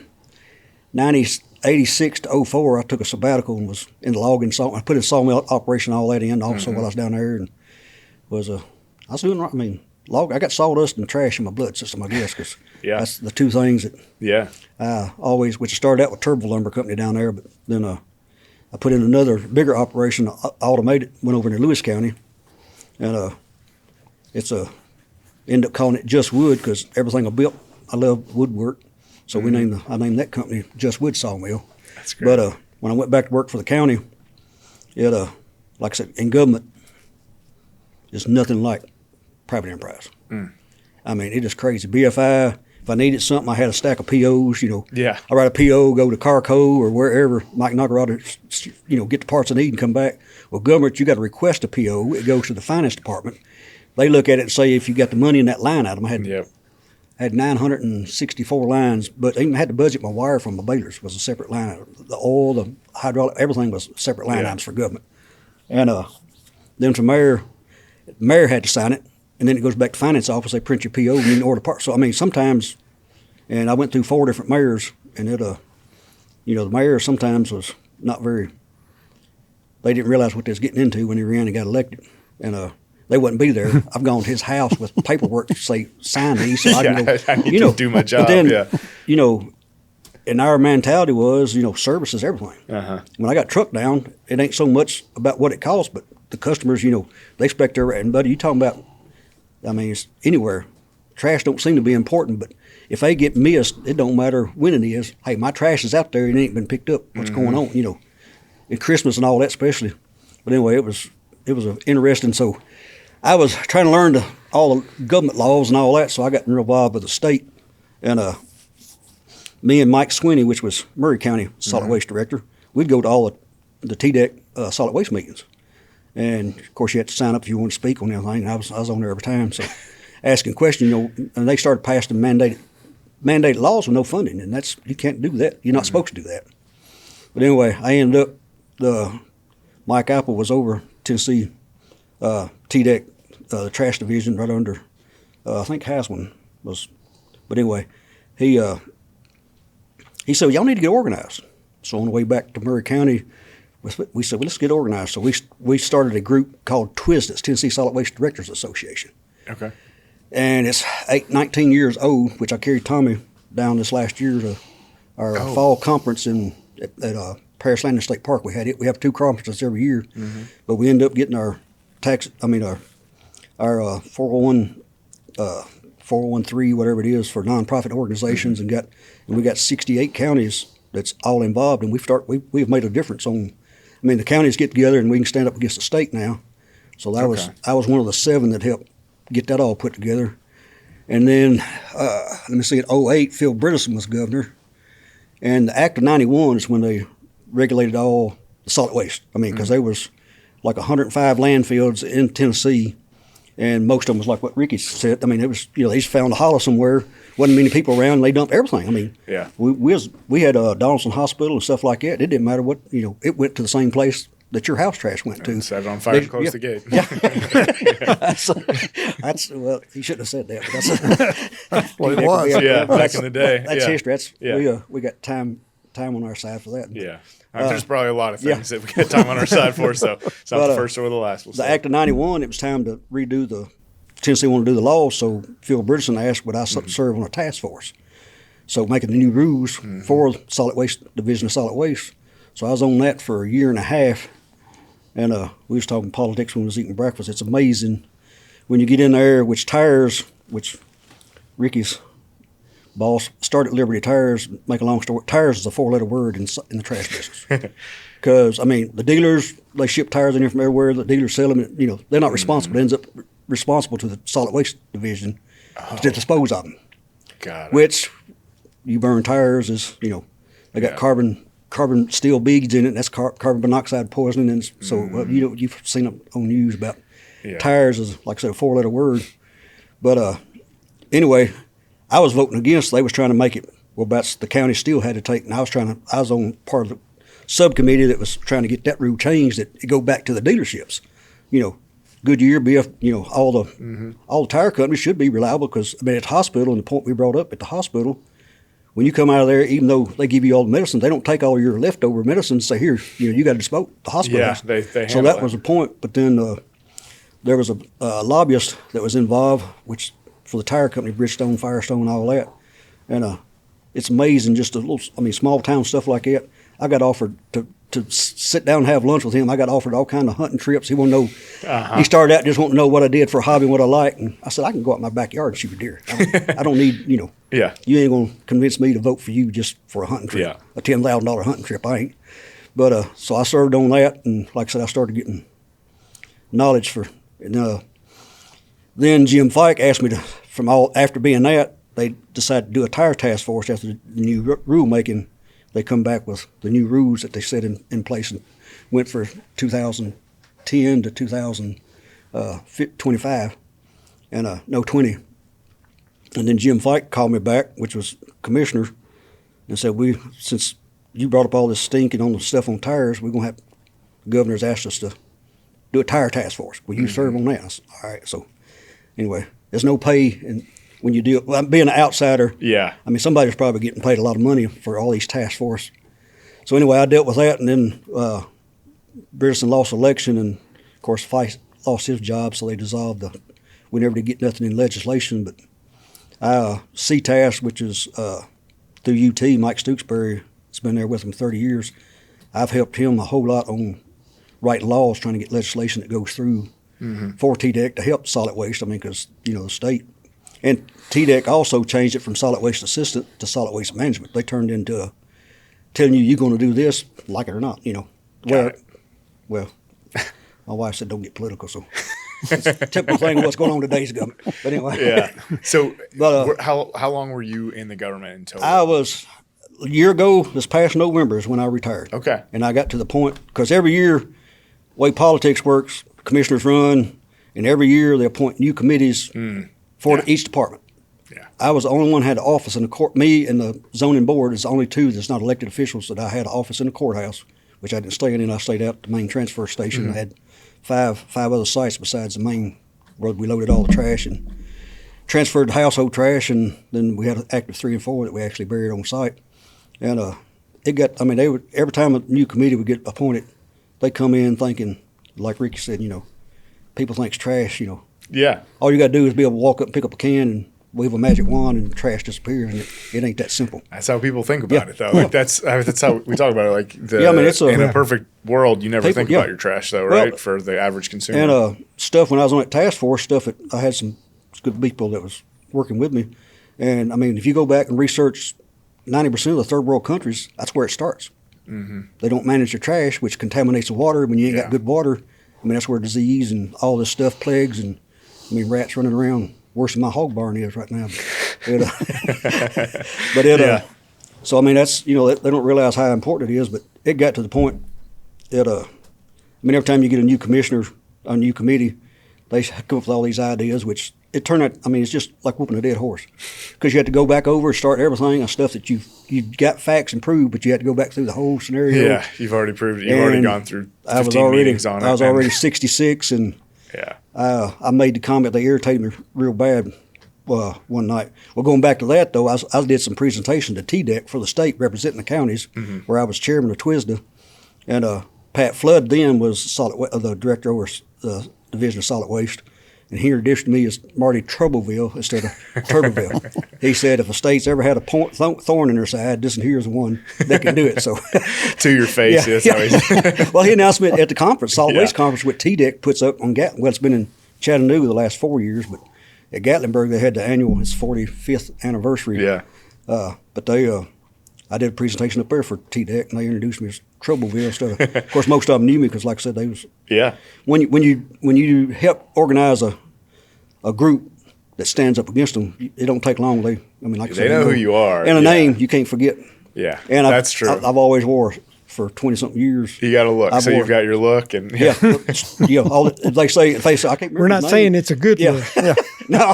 86 to '04, I took a sabbatical and was in the logging. I put in sawmill operation, all that in also while I was down there, and I was doing right. I mean, I got sawdust and trash in my blood system, I guess, because that's the 2 things that always, which started out with Turbeville Lumber Company down there, but then I put in another bigger operation, automated, went over to Lewis County, and ended up calling it Just Wood because everything I built, I love woodwork, so I named that company Just Wood Sawmill. That's great. But when I went back to work for the county, like I said, in government, there's nothing like private enterprise. I mean, it is crazy. BFI, if I needed something, I had a stack of POs, Yeah. I write a PO, go to Carco or wherever, Mike Knockerod, get the parts I need and come back. Well, government, you got to request a PO. It goes to the finance department. They look at it and say, if you got the money in that line item, I had 964 lines, but I even had to budget my wire from my balers was a separate line item. The oil, the hydraulic, everything was separate line items for government. And then from there, the mayor had to sign it. And then it goes back to finance office. They print your PO and you can order parts. So I mean, sometimes, and I went through 4 different mayors, and the mayor sometimes was not very. They didn't realize what they was getting into when he ran and got elected, and they wouldn't be there. I've gone to his house with paperwork to say sign these, so I can go. I need to do my job. But then, and our mentality was, service is everything. When I got trucked down, it ain't so much about what it costs, but the customers, they expect and buddy, you talking about. I mean, it's anywhere. Trash don't seem to be important, but if they get missed, it don't matter when it is. Hey, my trash is out there and it ain't been picked up. What's going on? At Christmas and all that, especially. But anyway, it was interesting. So I was trying to learn all the government laws and all that. So I got involved with the state, and me and Mike Swinney, which was Murray County Solid Waste Director, we'd go to all the TDEC solid waste meetings. And of course, you had to sign up if you wanted to speak on anything. I was on there every time, so asking questions. And they started passing mandated laws with no funding, and you can't do that. You're not supposed to do that. But anyway, I ended up. Mike Apple was over Tennessee TDEC, the trash division, right under. I think Haswin was. But anyway, he said, "Y'all need to get organized." So on the way back to Murray County. We said, well, let's get organized. So we started a group called TWISD, it's Tennessee Solid Waste Directors Association. Okay. And it's 19 years old, which I carried Tommy down this last year to our fall conference at Paris Landing State Park. We have 2 conferences every year, but we end up getting our 401 401(3), whatever it is, for nonprofit organizations, and we got 68 counties that's all involved, and we've made a difference on. I mean, the counties get together and we can stand up against the state now. So I was one of the 7 that helped get that all put together. And then, let me see, in 2008, Phil Bredesen was governor. And the Act of 91 is when they regulated all the solid waste. I mean, because there was like 105 landfills in Tennessee, and most of them was like what Ricky said. I mean, it was, they just found a hollow somewhere, wasn't many people around, and they dumped everything. I mean, we had a Donaldson Hospital and stuff like that. It didn't matter what, it went to the same place that your house trash went to. Set it on fire and close the gate. Yeah. that's well, you shouldn't have said that. But that's what it was. Back in the day. That's history. We got time on our side for that. Yeah. There's probably a lot of things that we got time on our side for, so it's not the first or the last. The Act of 91, it was time to redo Tennessee wanted to do the law, so Phil Bredesen asked would I serve on a task force. So making the new rules for solid waste, Division of Solid Waste. So I was on that for a year and a half. And we was talking politics when we was eating breakfast. It's amazing when you get in there, which Ricky's boss started Liberty Tires. Make a long story, tires is a 4-letter word in the trash business. Because, I mean, the dealers, they ship tires in here from everywhere. The dealers sell them, and, they're not responsible. It ends up responsible to the solid waste division to dispose of them. Got it. Which you burn tires is, they got carbon steel beads in it. That's carbon monoxide poisoning. And so you've seen it on news about tires is, like I said, a 4-letter word. But anyway, I was voting against. They was trying to make it. Well, that's the county still had to take. And I was on part of the subcommittee that was trying to get that rule changed that it go back to the dealerships. Goodyear, BF, all the tire companies should be reliable because at the hospital, and the point we brought up at the hospital, when you come out of there, even though they give you all the medicine, they don't take all your leftover medicine and say, here, you got to dispose the hospital. Yeah, they so that was the point. But then there was a lobbyist that was involved, which for the tire company, Bridgestone, Firestone, all that. And it's amazing, just small town stuff like that. I got offered to sit down and have lunch with him. I got offered all kind of hunting trips. He wanted to know. He started out just wanting to know what I did for a hobby and what I like. And I said, I can go out in my backyard and shoot a deer. I don't need, you ain't going to convince me to vote for you just for a hunting trip, a $10,000 hunting trip. I ain't. But so I served on that, and like I said, I started getting knowledge for. And then Jim Fike asked me to, after being that, they decided to do a tire task force after the new rulemaking. They come back with the new rules that they set in place and went for 2010 to 2025, and 20. And then Jim Fike called me back, which was commissioner, and said, since you brought up all this stinking on the stuff on tires, we're going to have, the governor's asked us to do a tire task force. Will you serve on that? I said, all right. So anyway, there's no pay, and when you deal, being an outsider, I mean, somebody's probably getting paid a lot of money for all these task force. So anyway, I dealt with that, and then Bredesen lost election, and of course, Fife lost his job, so they dissolved we never did get nothing in legislation, but CTAS, which is through UT, Mike Stooksbury has been there with him 30 years. I've helped him a whole lot on writing laws, trying to get legislation that goes through for TDEC to help solid waste. I mean, because, the state. And TDEC also changed it from solid waste assistant to solid waste management. They turned into telling you're going to do this, like it or not, Well, my wife said don't get political, so it's a typical thing of what's going on in today's government. But anyway. Yeah. So how long were you in the government until? I was, a year ago, this past November is when I retired. Okay. And I got to the point, because every year, the way politics works, commissioners run, and every year they appoint new committees for each department. Yeah. I was the only one who had an office in the court. Me and the zoning board is the only two that's not elected officials that I had an office in the courthouse, which I didn't stay in. I stayed out at the main transfer station. I had five other sites besides the main where we loaded all the trash and transferred the household trash, and then we had an active 3 and 4 that we actually buried on site. And they would, every time a new committee would get appointed, they come in thinking, like Ricky said, people think it's trash, Yeah. All you got to do is be able to walk up and pick up a can and wave a magic wand and trash disappears, and it ain't that simple. That's how people think about it, though. Like that's how we talk about it. Like in a perfect world, you never think about your trash, though, right? For the average consumer. And stuff when I was on that task force, stuff that I had some good people that was working with me, and I mean, if you go back and research 90% of the third world countries, that's where it starts. Mm-hmm. They don't manage their trash, which contaminates the water. When you ain't got good water, I mean, that's where disease and all this stuff plagues, and I mean, rats running around worse than my hog barn is right now. So I mean, that's, they don't realize how important it is, but it got to the point that, I mean, every time you get a new commissioner, a new committee, they come up with all these ideas, which it turned out, I mean, it's just like whooping a dead horse, because you had to go back over and start everything and stuff that you got facts and proved, but you had to go back through the whole scenario. Yeah, you've already proved it. You've already gone through 15 meetings on it. I was already 66, and I made the comment that irritated me real bad one night. Well, going back to that, though, I did some presentation to TDEC for the state representing the counties, where I was chairman of TWSDA, and Pat Flood then was the director over the Division of Solid Waste. And he introduced me as Marty Turbeville instead of Turbeville. He said, if a state's ever had a thorn in their side, this and here's the one that can do it. So to your face, Well, he announced me at the conference, Solid Waste Conference, what TDEC puts up on Gatlinburg. Well, it's been in Chattanooga the last 4 years, but at Gatlinburg they had the annual, its 45th anniversary. Yeah. But I did a presentation up there for TDEC, and they introduced me as Troubleville instead of course, most of them knew me because, like I said, they was when you help organize a group that stands up against them, it don't take long. They know who you are, and a name you can't forget. Yeah, and that's true. I've always wore for 20-something years. You got a look, so you've got your look, and all they say. If they say, I can't remember. We're not saying it's a good look. Yeah. No.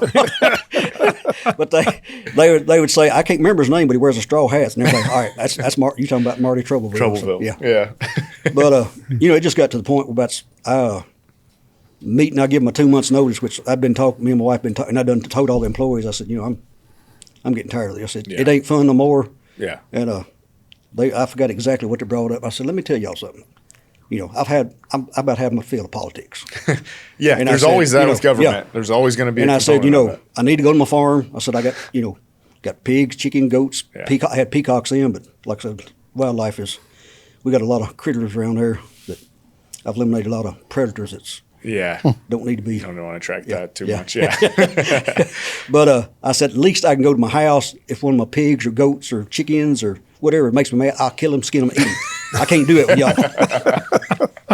But they would say, I can't remember his name, but he wears a straw hat, and everybody, all right, that's you talking about Marty Turbeville. Turbeville. So, yeah. But it just got to the point where about meeting, I give them a 2 months notice, which I've been talking, me and my wife been talking, and I done told all the employees, I said, I'm getting tired of this. I said, it ain't fun no more. Yeah. And I forgot exactly what they brought up. I said, let me tell y'all something. I'm about having my fill of politics. Yeah, and there's always that with government. Yeah. There's always going to be. And I said, I need to go to my farm. I said, I got pigs, chicken, goats. Yeah. I had peacocks in, but like I said, wildlife we got a lot of critters around there that I've eliminated a lot of predators that's don't need to be. You don't want to track that too much. Yeah. But I said, at least I can go to my house if one of my pigs or goats or chickens or whatever makes me mad, I'll kill them, skin them, eat them. I can't do it with y'all.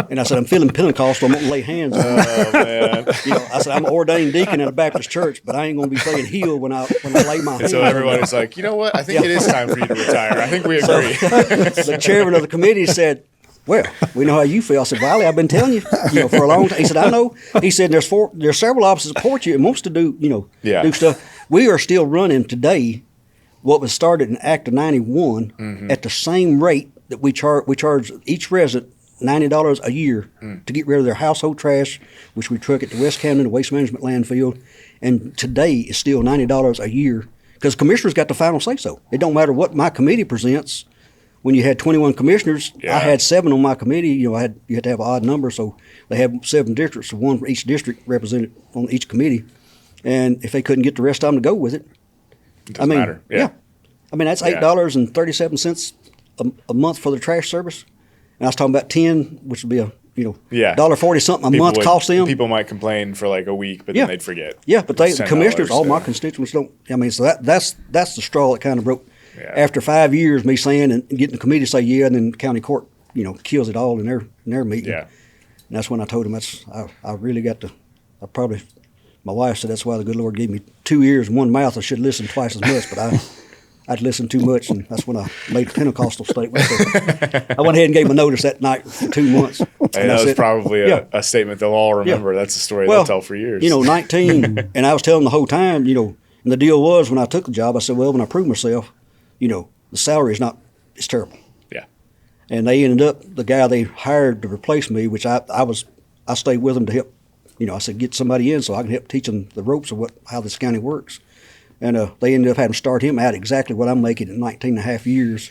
And I said, I'm feeling Pentecostal. I'm going to lay hands on them. Oh, man. I said, I'm an ordained deacon at a Baptist church, but I ain't going to be saying healed when I lay my hands. So everybody's like, you know what? I think it is time for you to retire. I think we agree. The chairman of the committee said, well, we know how you feel. I said, Wiley, I've been telling you, for a long time. He said, I know. He said, there's several offices that support you and wants to do, do stuff. We are still running today what was started in Act of 91 at the same rate that we charge each resident $90 a year to get rid of their household trash, which we truck it to West Camden, the waste management landfill. And today is still $90 a year because commissioners got the final say so. It don't matter what my committee presents. When you had 21 commissioners, I had 7 on my committee. You had to have an odd number, so they have 7 districts, so 1 for each district represented on each committee. And if they couldn't get the rest of them to go with it, doesn't matter. Yeah. I mean, that's $8.37 a month for the trash service. And I was talking about 10, which would be a $1.40 something a month cost them. People might complain for like a week, but then they'd forget. Yeah, but the commissioners, all my constituents don't. I mean, so that's the straw that kind of broke. Yeah. After 5 years, me saying and getting the committee to say and then the county court, kills it all in their meeting. Yeah. And that's when I told them I really got to. My wife said that's why the good Lord gave me 2 ears and 1 mouth. I should listen twice as much, but I'd listened too much, and that's when I made a Pentecostal statement. So I went ahead and gave them a notice that night for 2 months. Hey, that was probably a statement they'll all remember. Yeah. That's a story they'll tell for years. 19, and I was telling them the whole time, and the deal was when I took the job, I said, well, when I prove myself, the salary it's terrible. Yeah. And they ended up, the guy they hired to replace me, which I stayed with them to help, I said, get somebody in so I can help teach them the ropes of how this county works. And they ended up having to start him out exactly what I'm making in 19 and a half years.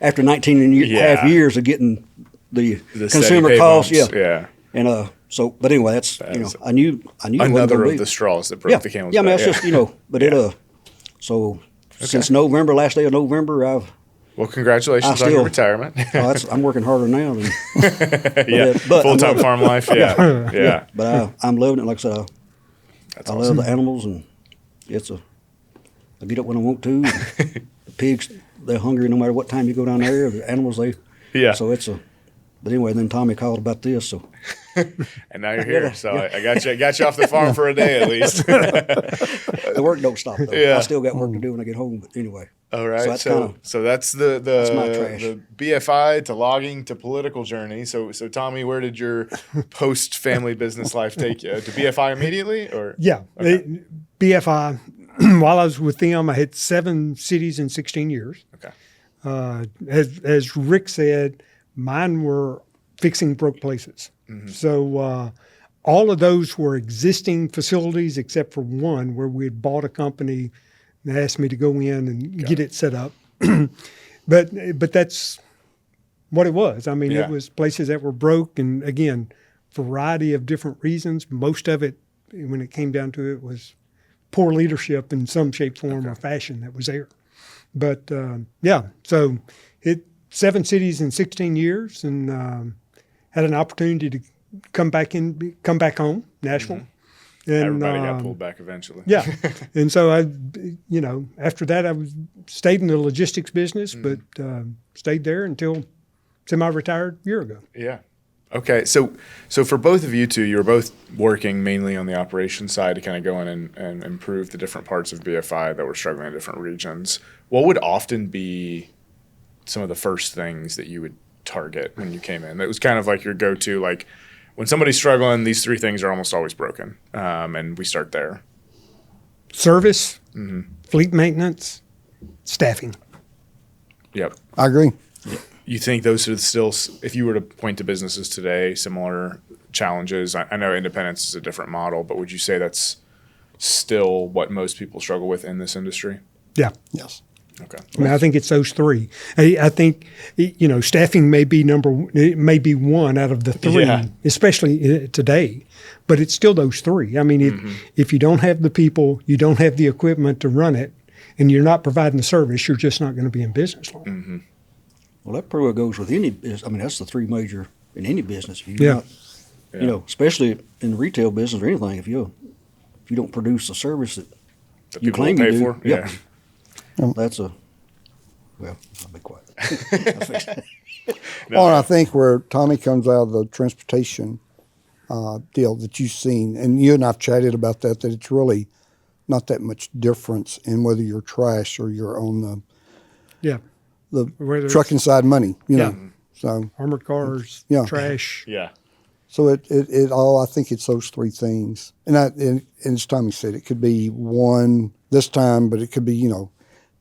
After 19 and a half years of getting the consumer costs, Yeah. And So, but anyway, that's I knew it wasn't Another gonna of be. the straws that broke the camel's I mean, back. that's just but it so since November, last day of November, Well, congratulations on your retirement. I'm working harder now than But full-time farm life. Yeah. But I'm loving it. Like I said, That's I awesome. love the animals, and I get up when I want to. The pigs, they're hungry no matter what time you go down there. The animals, So but anyway, then Tommy called about this, so. And now you're here, so I got you off the farm for a day at least. The work don't stop though. Yeah. I still got work to do when I get home. But anyway. All right. So that's my trash. the BFI to logging to political journey. So Tommy, where did your post family business life take you? To BFI immediately, or Yeah, Okay. BFI. While I was with them, I had 7 cities in 16 years. Okay. As Rick said, mine were fixing broke places. So all of those were existing facilities except for one where we had bought a company and asked me to go in and get it set up. but that's what it was. I mean, Yeah. it was places that were broke, and again, variety of different reasons. Most of it, when it came down to it, was poor leadership in some shape, form, or fashion that was there. But so 7 cities in 16 years, and had an opportunity to come back home, Nashville. And, Everybody got pulled back eventually. Yeah, and so after that, I stayed in the logistics business, but stayed there until semi-retired a year ago. Yeah. Okay. So for both of you two, you were both working mainly on the operations side to kind of go in and improve the different parts of BFI that were struggling in different regions. What would often be some of the first things that you would target when you came in? That was kind of like your go-to, like when somebody's struggling, these 3 things are almost always broken. And we start there. Service, fleet maintenance, staffing. Yep. I agree. You think those are still, if you were to point to businesses today, similar challenges? I know independence is a different model, but would you say that's still what most people struggle with in this industry? Yeah. Yes. Okay. I mean, I think it's those 3. I think, staffing may be one out of the 3, especially today, but it's still those 3. I mean, if you don't have the people, you don't have the equipment to run it, and you're not providing the service, you're just not going to be in business long. Well, that pretty well goes with any business. I mean, that's the 3 major in any business. If Yeah. Especially in the retail business or anything, if you don't produce the service that That you people claim will you pay do, for? Yeah. That's I'll be quiet. Well, and I think where Tommy comes out of the transportation deal that you've seen, and you and I've chatted about that it's really not that much difference in whether you're trash or you're on Yeah. the Whether it's trucking side money, Yeah. So armored cars, trash. Yeah. So it all, I think it's those 3 things. And as Tommy said, it could be one this time, but it could be,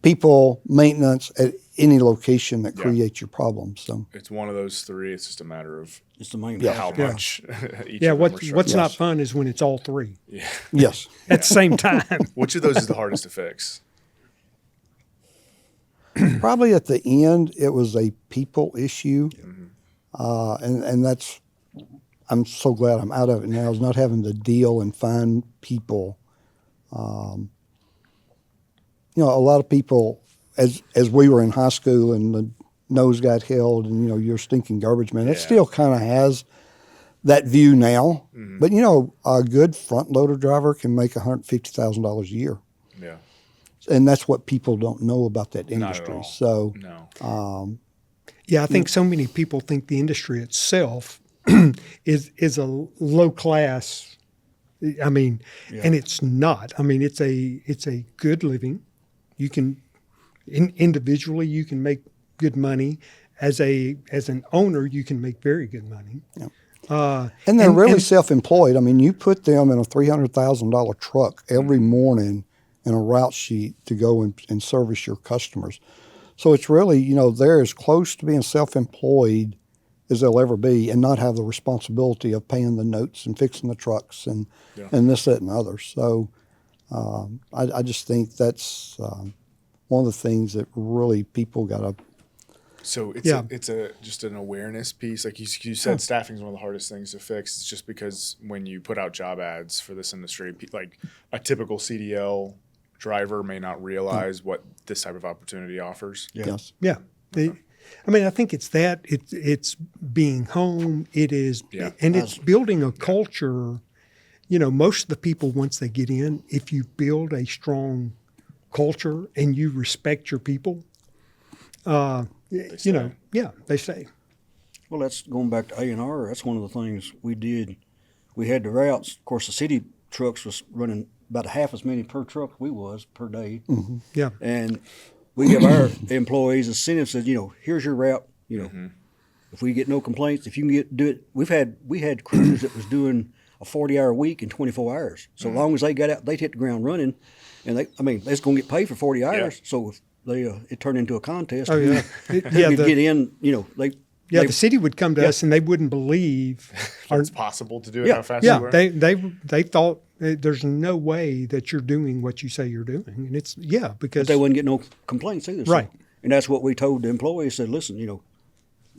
people, maintenance at any location that creates your problems. So It's one of those 3. It's just a matter of It's the main. how much each Yeah, of them are struggling. what's not fun is when it's all 3 yes. at the same time. Which of those is the hardest to fix? Probably at the end, it was a people issue. And that's, I'm so glad I'm out of it now, is not having to deal and find people. A lot of people, as we were in high school and the nose got held and, you're stinking garbage man, it still kind of has that view now. But, a good front loader driver can make $150,000 a year. Yeah. And that's what people don't know about that Not at industry. all. So, No. Yeah, I think so many people think the industry itself is a low class. I mean, and it's not. I mean, it's a good living. You can individually you can make good money. As an owner, you can make very good money. Yeah. And they're really self-employed. I mean, you put them in a $300,000 truck every morning and a route sheet to go and service your customers. So it's really, they're as close to being self-employed as they'll ever be and not have the responsibility of paying the notes and fixing the trucks and this, that, and others. So I just think that's one of the things that really people got to So it's Yeah. just an awareness piece. Like you said, staffing is one of the hardest things to fix. It's just because when you put out job ads for this industry, like a typical CDL driver may not realize what this type of opportunity offers. Yes. Yeah. I mean, I think it's that. It's being home. It is, Yeah. and it's building a culture. You know, most of the people, once they get in, if you build a strong culture and you respect your people, you know, yeah, they stay. Well, that's going back to A&R. That's one of the things we did. We had the routes. Of course, the city trucks was running about half as many per truck we was per day. Mm-hmm. Yeah. And we give our employees incentives. Said, you know, here's your route. You know, if we get no complaints, if you can do it. We had crews that was doing a 40-hour week in 24 hours. So long as they got out, they'd hit the ground running, and they was going to get paid for 40 hours. Yeah. So if they it turned into a contest. Oh, yeah. Who could get in? You know, The city would come to us and they wouldn't believe. It's possible to do it. Yeah. How fast you Yeah, were. they thought there's no way that you're doing what you say you're doing, and it's because they wouldn't get no complaints either. So- Right. And that's what we told the employees. Said, listen, you know,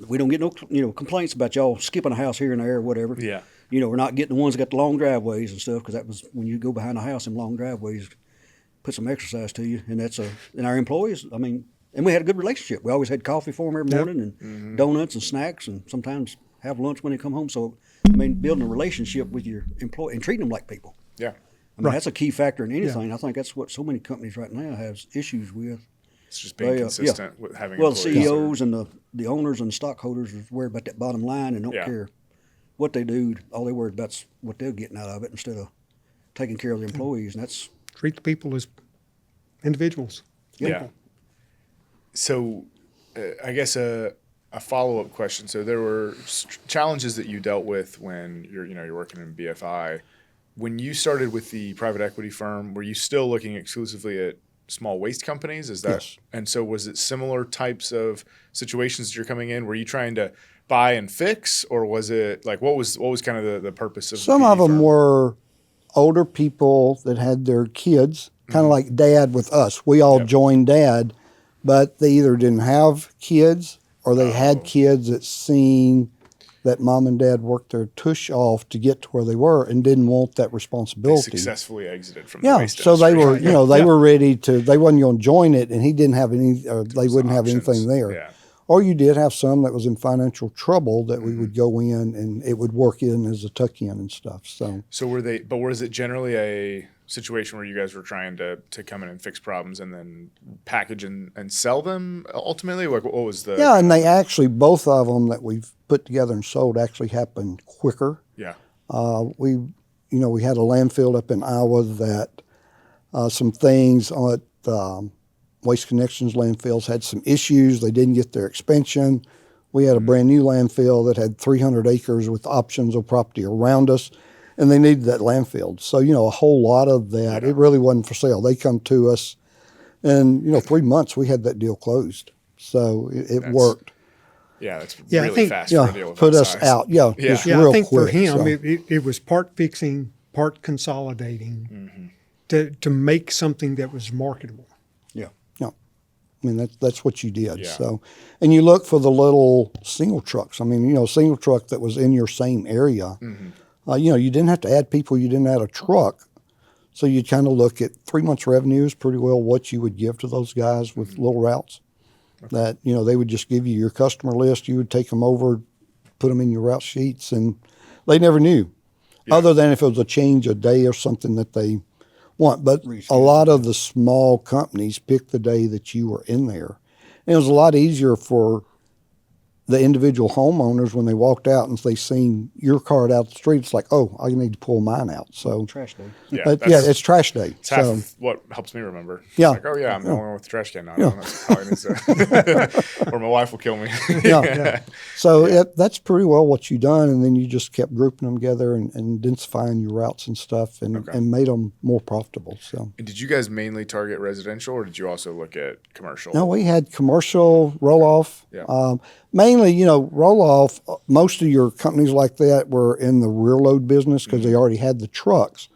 we don't get no complaints about y'all skipping a house here and there or whatever. Yeah. You know, we're not getting the ones that got the long driveways and stuff, because that was when you go behind a house in long driveways, put some exercise to you. And and our employees, I mean, and we had a good relationship. We always had coffee for them every morning and donuts and snacks, and sometimes have lunch when they come home. So, I mean, building a relationship with your employee and treating them like people. Yeah. I mean, that's a key factor in anything. I think that's what so many companies right now have issues with. It's just being consistent with having Well, the employees. CEOs and the owners and the stockholders are worried about that bottom line and don't care what they do. All they worry about is what they're getting out of it instead of taking care of the employees. And that's treat the people as individuals. Yeah. So, I guess a follow-up question. So there were challenges that you dealt with when you're working in BFI. When you started with the private equity firm, were you still looking exclusively at small waste companies? Is that Yes. And so was it similar types of situations that you're coming in? Were you trying to buy and fix, or was it like what was kind of the purpose of Some the of PE them firm? were older people that had their kids, kind of like Dad with us. We all joined Dad, but they either didn't have kids or they had kids that seen that Mom and Dad worked their tush off to get to where they were and didn't want that They responsibility. successfully exited from the Yeah, waste so they industry. were, they were ready to. They wasn't going to join it, and he didn't have any. Or they wouldn't have options. anything there. Yeah. Or you did have some that was in financial trouble that we would go in and it would work in as a tuck in and stuff. So So was it generally a situation where you guys were trying to come in and fix problems and then package and sell them ultimately? Like what was the yeah, and they actually both of them that we've put together and sold actually happened quicker. Yeah. We had a landfill up in Iowa that some things on Waste Connections landfills had some issues. They didn't get their expansion. We had a brand new landfill that had 300 acres with options of property around us, and they needed that landfill. So, a whole lot of that, it really wasn't for sale. They come to us, and, 3 months we had that deal closed. So it worked. Yeah, that's Yeah, I really think- fast for a deal Yeah, of put that us size. out. Yeah, just Yeah, real I think quick. for him, so. it was part fixing, part consolidating to make something that was marketable. I mean, that's what you did. Yeah. So, and you look for the little single trucks. I mean, single truck that was in your same area. You didn't have to add people. You didn't add a truck. So you kind of look at 3 months revenue is pretty well what you would give to those guys with little routes. That, they would just give you your customer list. You would take them over, put them in your route sheets, and they never knew. Other than if it was a change a day or something that they want. But a lot of the small companies picked the day that you were in there. And it was a lot easier for the individual homeowners when they walked out and they seen your car out the street. It's like, oh, I need to pull mine out. So, trash day. it's trash day. It's half So, of what helps me remember. Yeah. Like, oh yeah, I'm the only one with the trash can now. That's probably needs to, or my wife will kill me. yeah. So that's pretty well what you done. And then you just kept grouping them together and densifying your routes and stuff and made them more profitable. So. And did you guys mainly target residential, or did you also look at commercial? No, we had commercial roll-off. Yeah. Mainly, roll-off, most of your companies like that were in the rear load business because they already had the trucks.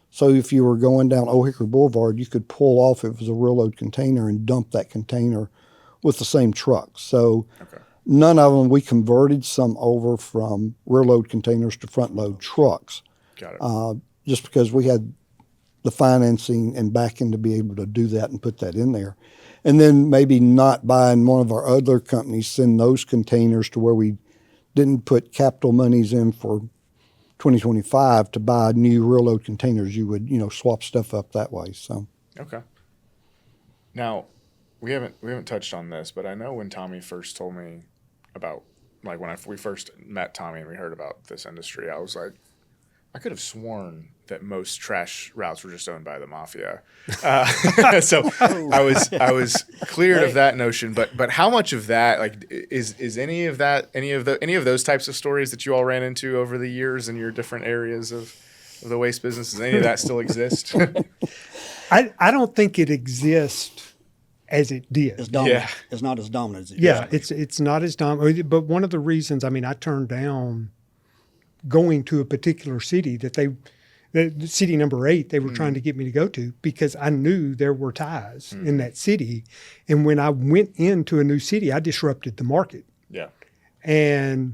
So if you were going down Old Hickory Boulevard, you could pull off if it was a rear load container and dump that container with the same trucks. So Okay. none of them, we converted some over from rear load containers to front load trucks. Got it. Just because we had the financing and backing to be able to do that and put that in there. And then maybe not buying one of our other companies, send those containers to where we didn't put capital monies in for 2025 to buy new rear load containers. You would, swap stuff up that way. So, Okay. Now, we haven't touched on this, but I know when Tommy first told me about, like when we first met Tommy and we heard about this industry, I was like, I could have sworn that most trash routes were just owned by the mafia. So I was cleared of that notion. But how much of that, like, is any of those types of stories that you all ran into over the years in your different areas of the waste business? Does any of that still exist? I don't think it exists as it did. It's dominant. Yeah. It's not as dominant as it Yeah, used to be. it's not as dominant. But one of the reasons, I turned down going to a particular city the city number 8, they were trying to get me to go to, because I knew there were ties in that city. And when I went into a new city, I disrupted the market. Yeah. And,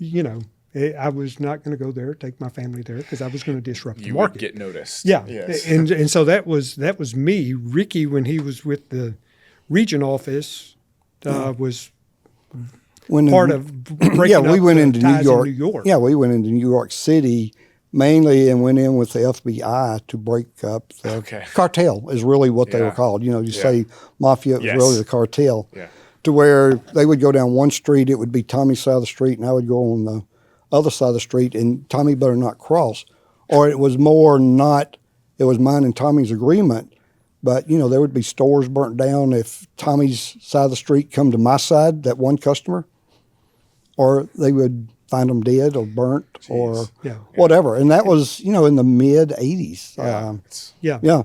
I was not going to go there, take my family there, because I was going to disrupt the You market. would get noticed. Yeah, Yes. and so that was me. Ricky, when he was with the region office, was when part of breaking we up went the into ties New York. in New York. Yeah, we went into New York City mainly and went in with the FBI to break up the Okay. cartel is really what they Yeah. were called. You Yeah. say mafia, it was Yes. really the cartel. Yeah. To where they would go down one street, it would be Tommy's side of the street, and I would go on the other side of the street, and Tommy better not cross. Or it was more not, it was mine and Tommy's agreement, but, there would be stores burnt down if Tommy's side of the street come to my side, that one customer, or they would find them dead or burnt or Yeah. whatever. And that was, in the mid-'80s. It's Yeah. Yeah.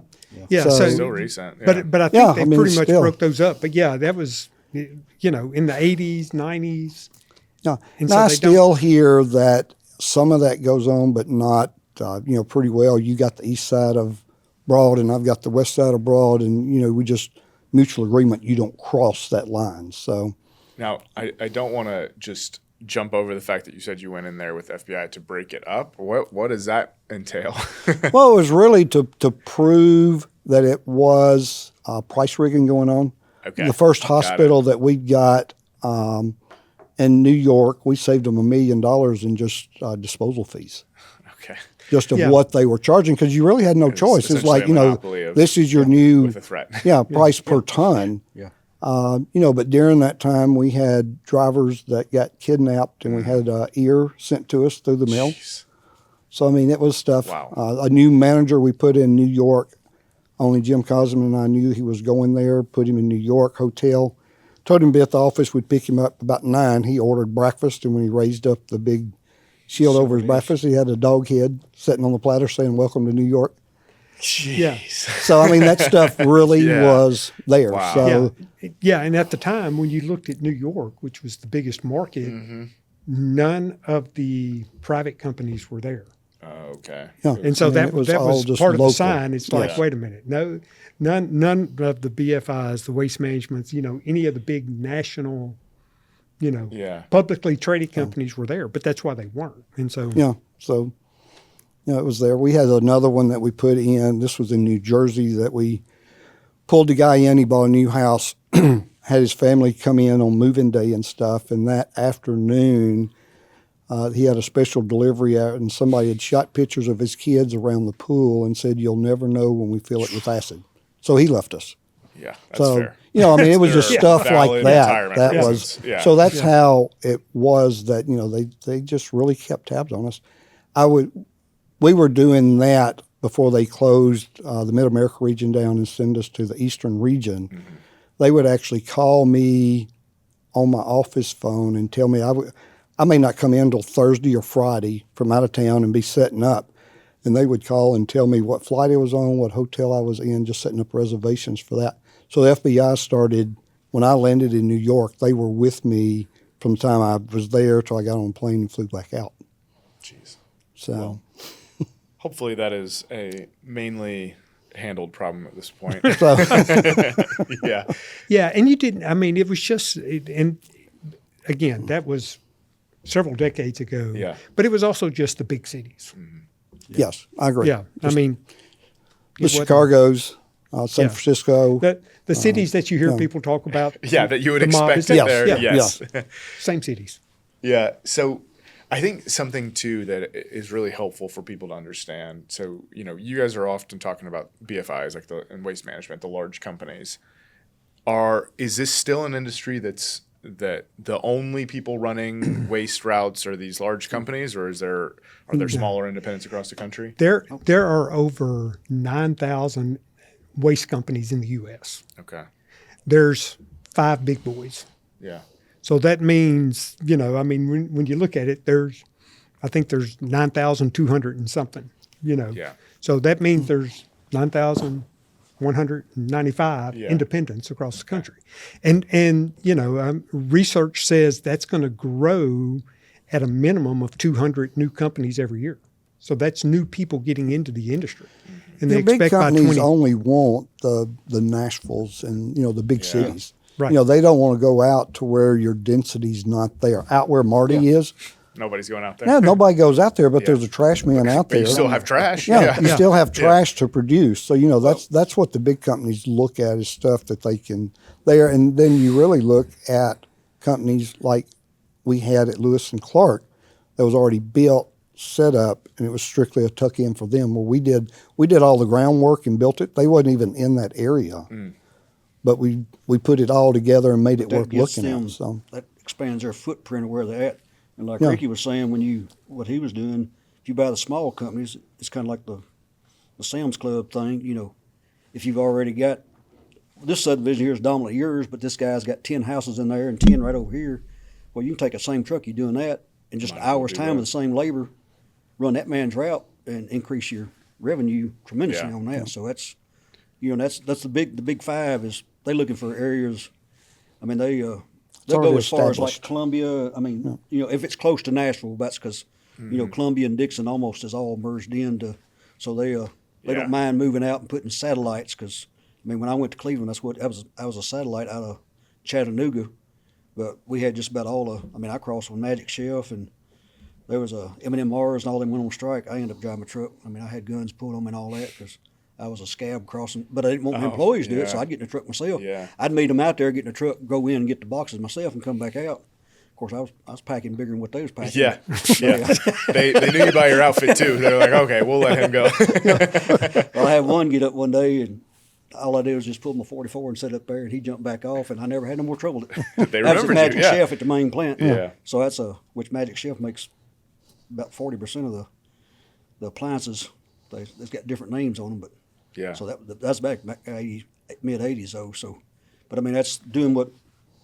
Yeah. So- still recent. Yeah. But I think Yeah, they I mean, pretty much still. broke those up. But yeah, that was, in the 80s, 90s. Yeah. And Now, so I they still hear that some of that goes on, but not, pretty well. You got the east side of Broad, and I've got the west side of Broad, and, we just mutual agreement, you don't cross that line. So, Now, I don't want to just jump over the fact that you said you went in there with FBI to break it up. What does that entail? well, it was really to prove that it was price rigging going on. Okay. The first Got hospital that we got in New York, we saved them $1 million in just disposal fees. Okay. Just of Yeah. what they were charging, because you really had no choice. It's essentially like, a monopoly of- this is your new with a threat. price per ton. Yeah. But during that time, we had drivers that got kidnapped, and we had ear sent to us through the mail. Jeez. So, it was stuff. Wow. A new manager we put in New York, only Jim Cosman and I knew he was going there, put him in New York hotel. Told him to be at the office. We'd pick him up about 9. He ordered breakfast, and when he raised up the big shield over his breakfast, he had a dog head sitting on the platter saying, "Welcome to New York." Yeah. So, that stuff really Yeah. was there. Wow. So, Yeah. And at the time, when you looked at New York, which was the biggest market, Mm-hmm. none of the private companies were there. Okay. yeah. And so that it was all just part of local. the sign. It's like, Yeah. wait a minute, none of the BFIs, the waste managements, any of the big national, Yeah. publicly traded companies were there. But that's why they weren't. And so, Yeah. So, it was there. We had another one that we put in. This was in New Jersey that we pulled the guy in. He bought a new house, had his family come in on move-in day and stuff. And that afternoon, he had a special delivery out, and somebody had shot pictures of his kids around the pool and said, "You'll never know when we fill it with acid." So he left us. Yeah. That's So, fair. it was just Their stuff like valid that. retirement That reasons. was, Yeah. so that's how it was that, they just really kept tabs on us. We were doing that before they closed the Mid-America region down and send us to the Eastern region. Mm-hmm. They would actually call me on my office phone and tell me I may not come in until Thursday or Friday from out of town and be setting up. And they would call and tell me what flight I was on, what hotel I was in, just setting up reservations for that. So the FBI started, when I landed in New York, they were with me from the time I was there till I got on a plane and flew back out. Jeez. So, Hopefully that is a mainly handled problem at this point. So, Yeah. Yeah, and you didn't. I mean, it was just, and again, that was several decades ago. Yeah. But it was also just the big cities. yes, I agree. Yeah, I mean, The it wasn't- Chicago's, San Yeah. Francisco. the cities that you hear people talk about. Yeah, that you would the mob, expect is it that- there. Yeah, Yes. same cities. Yeah. So I think something too that is really helpful for people to understand. So, you guys are often talking about BFIs, like in waste management, the large companies. Is this still an industry that the only people running waste routes are these large companies, or are there smaller independents across the country? There are over 9,000 waste companies in the U.S. Okay. There's 5 big boys. Yeah. So that means, I mean, when you look at it, I think there's 9,200 and something, Yeah. So that means there's 9,195 Yeah. independents across the country. And research says that's going to grow at a minimum of 200 new companies every year. So that's new people getting into the industry. And they The big expect by companies 20. only want the Nashvilles and the big cities. Right. They don't want to go out to where your density's not there. Out where Marty is, Nobody's going out there. yeah, nobody goes out there, but there's a trash man out But you there. still have trash. Yeah, you still have trash to produce. So that's what the big companies look at is stuff that they can there. And then you really look at companies like we had at Lewis and Clark that was already built, set up, and it was strictly a tuck in for them. Well, we did all the groundwork and built it. They wasn't even in that area, but we put it all together and made it That worth gets looking them- at. So that expands their footprint of where they're at. And like Yeah. Ricky was saying, what he was doing, if you buy the small companies, it's kind of like the Sam's Club thing. If you've already got this subdivision here is dominantly yours, but this guy's got 10 houses in there and 10 right over here. Well, you can take the same truck you're doing that in just an Might as well hour's do time that. with the same labor, run that man's route and increase your revenue tremendously Yeah. on that. So that's that's the big 5 is they looking for areas. I mean they'll go already as far as like established. Columbia. I mean, if it's close to Nashville, that's because Columbia and Dixon almost is all merged into. So they Yeah. don't mind moving out and putting satellites because I mean when I went to Cleveland, I was a satellite out of Chattanooga, but we had just about all the. I mean I crossed with Magic Chef and there was a M&M's and all them went on strike. I ended up driving a truck. I mean I had guns pulled on me and all that because. I was a scab crossing, but I didn't want my employees to do it, so yeah. I'd get in the truck myself. Yeah. I'd meet them out there, get in the truck, go in and get the boxes myself, and come back out. Of course, I was packing bigger than what they was packing. Yeah. Yeah. they knew you by your outfit too. They're like, okay, we'll let him go. Well, I had one get up one day, and all I did was just pull my 44 and set up there, and he jumped back off, and I never had no more trouble with it. They That was remembered at Magic you. Yeah. Chef at the main plant. Yeah. So that's which Magic Chef makes about 40% of the appliances. They've got different names on them, but. Yeah. So that's back mid '80s though. So, but I mean that's doing what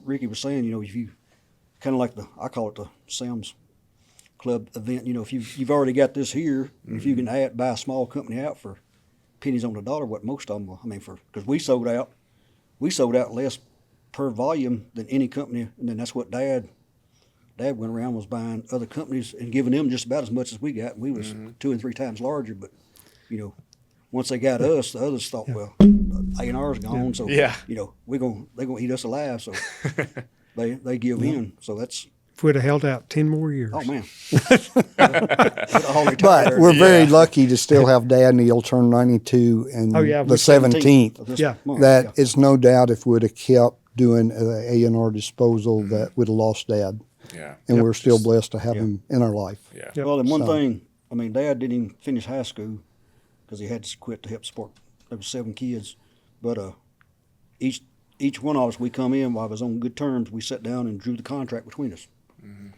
Ricky was saying. If you kind of like I call it the Sam's Club event. If you've already got this here, if you can buy a small company out for pennies on the dollar, what most of them will. I mean because we sold out less per volume than any company, and then that's what Dad went around was buying other companies and giving them just about as much as we got. And we was 2 and 3 times larger, but once they got us, the others thought, well, A&R's gone, so Yeah. they're gonna eat us alive. So they give in. So that's If we'd have held out 10 more years. oh man. but we're very lucky to still have Dad, and he'll turn 92 and Oh, yeah, the we're 17th. of this Yeah. month. That it's no doubt if we'd have kept doing A&R disposal that we'd have lost Dad. Yeah. And we're still blessed to have him in our life. Yeah. Yep. Well, and one So- thing, I mean, Dad didn't even finish high school because he had to quit to help support. There was 7 kids, but each one of us, we come in while I was on good terms. We sat down and drew the contract between us.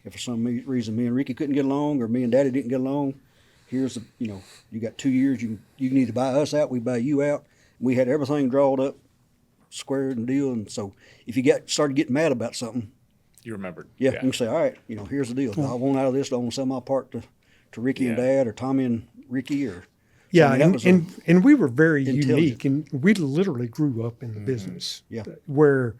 If for some reason me and Ricky couldn't get along, or me and Daddy didn't get along, here's you got 2 years. You can either buy us out, we buy you out. We had everything drawn up, squared and deal. And so if you started getting mad about something, You remembered. yeah, you can say, all right, here's the deal. I want out of this. I want to sell my part to Ricky and Yeah. Dad, or Tommy and Ricky, or Yeah, I mean, that was and we were very intelligent. unique, and we literally grew up in the business. Yeah. Where,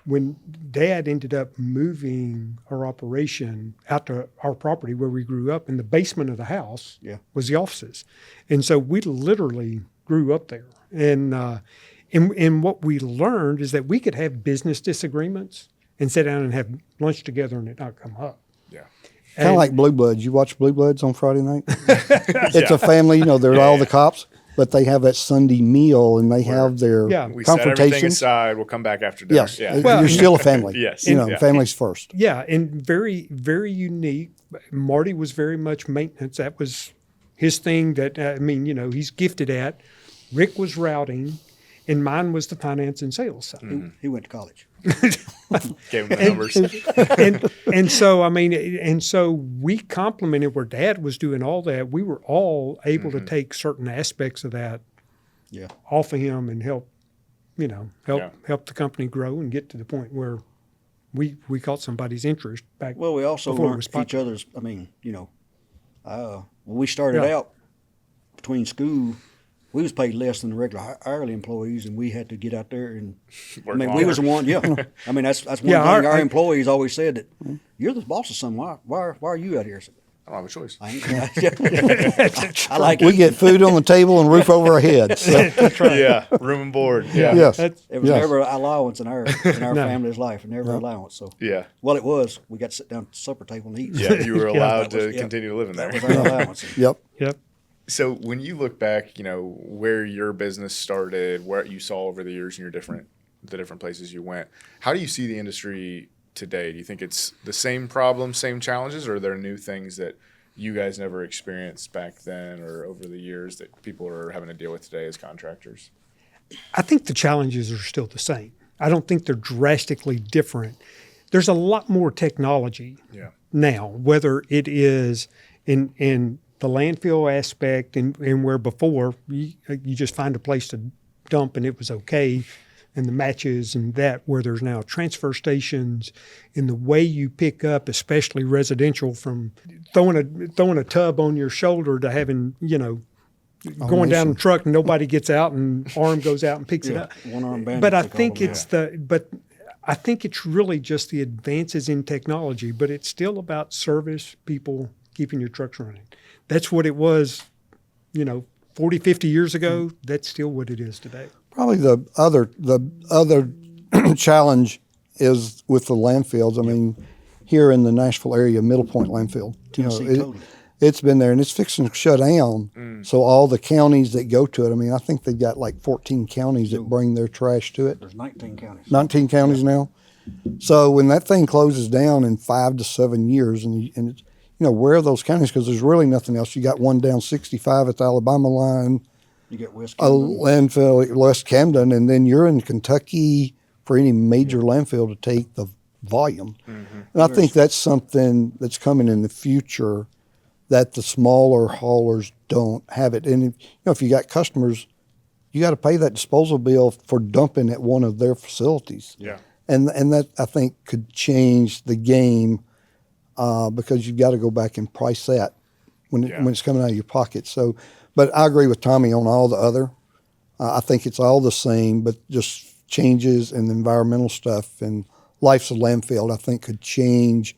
when Dad ended up moving our operation out to our property where we grew up, in the basement of the house Yeah. was the offices. And so we literally grew up there. And what we learned is that we could have business disagreements and sit down and have lunch together and it not come up. Yeah. Kind of like Blue Bloods. You watch Blue Bloods on Friday night? It's a family, they're all the cops, but they have that Sunday meal and they have their We set everything confrontations. aside. We'll come back after dinner. Yes. Yeah. Well, You're still a family. Yes. Family's first. Yeah, and very, very unique. Marty was very much maintenance. That was his thing that, he's gifted at. Rick was routing, and mine was the finance and sales side. He went to college. Gave him the numbers. And so we complemented where Dad was doing all that. We were all able to take certain aspects of that off of him and help the company grow and get to the point where we caught somebody's interest back. Well, we also before it learned was each popular. other's. When we started out between school, we was paid less than the regular hourly employees, and we had to get out there and. Work we longer. was the one. Yeah, that's one thing our employees always said that you're the boss of someone. Why are you out here? I said, I don't have a choice. I like We it. get food on the table and roof over our heads. So, Yeah. Room and board. Yeah. yes. It was never an allowance in our family's life, never an allowance. So Yeah. well, it was. We got to sit down at the supper table and eat. Yeah. You were allowed That was- to continue living there. That was our allowance. Yep. Yep. So when you look back, where your business started, what you saw over the years in the different places you went, how do you see the industry today? Do you think it's the same problems, same challenges, or are there new things that you guys never experienced back then or over the years that people are having to deal with today as contractors? I think the challenges are still the same. I don't think they're drastically different. There's a lot more technology now, whether it is in the landfill aspect and where before you just find a place to dump and it was okay, and the matches and that, where there's now transfer stations, and the way you pick up, especially residential, from throwing a tub on your shoulder to having, going down the truck and nobody gets out and arm goes out and picks it up. One arm bandit. But I took all think of them. I think it's really just the advances in technology, but it's still about service, people, keeping your trucks running. That's what it was, 40, 50 years ago. That's still what it is today. Probably the other challenge is with the landfills. I mean, here in the Nashville area, Middle Point landfill, it's been there and it's fixing to shut down. So all the counties that go to it, I think they've got like 14 counties that bring their trash to it. There's 19 counties. 19 counties now. So when that thing closes down in 5 to 7 years, and it's, where are those counties? Because there's really nothing else. You got one down 65 at the Alabama line, You get West a Camden. landfill at West Camden, and then you're in Kentucky for any major landfill to take the volume. And I think that's something that's coming in the future that the smaller haulers don't have it. And if you got customers, you got to pay that disposal bill for dumping at one of their facilities. Yeah. And that, I think, could change the game because you've got to go back and price that when it's coming out of your pocket. So, but I agree with Tommy on all the other. I think it's all the same, but just changes in the environmental stuff and life's a landfill, I think, could change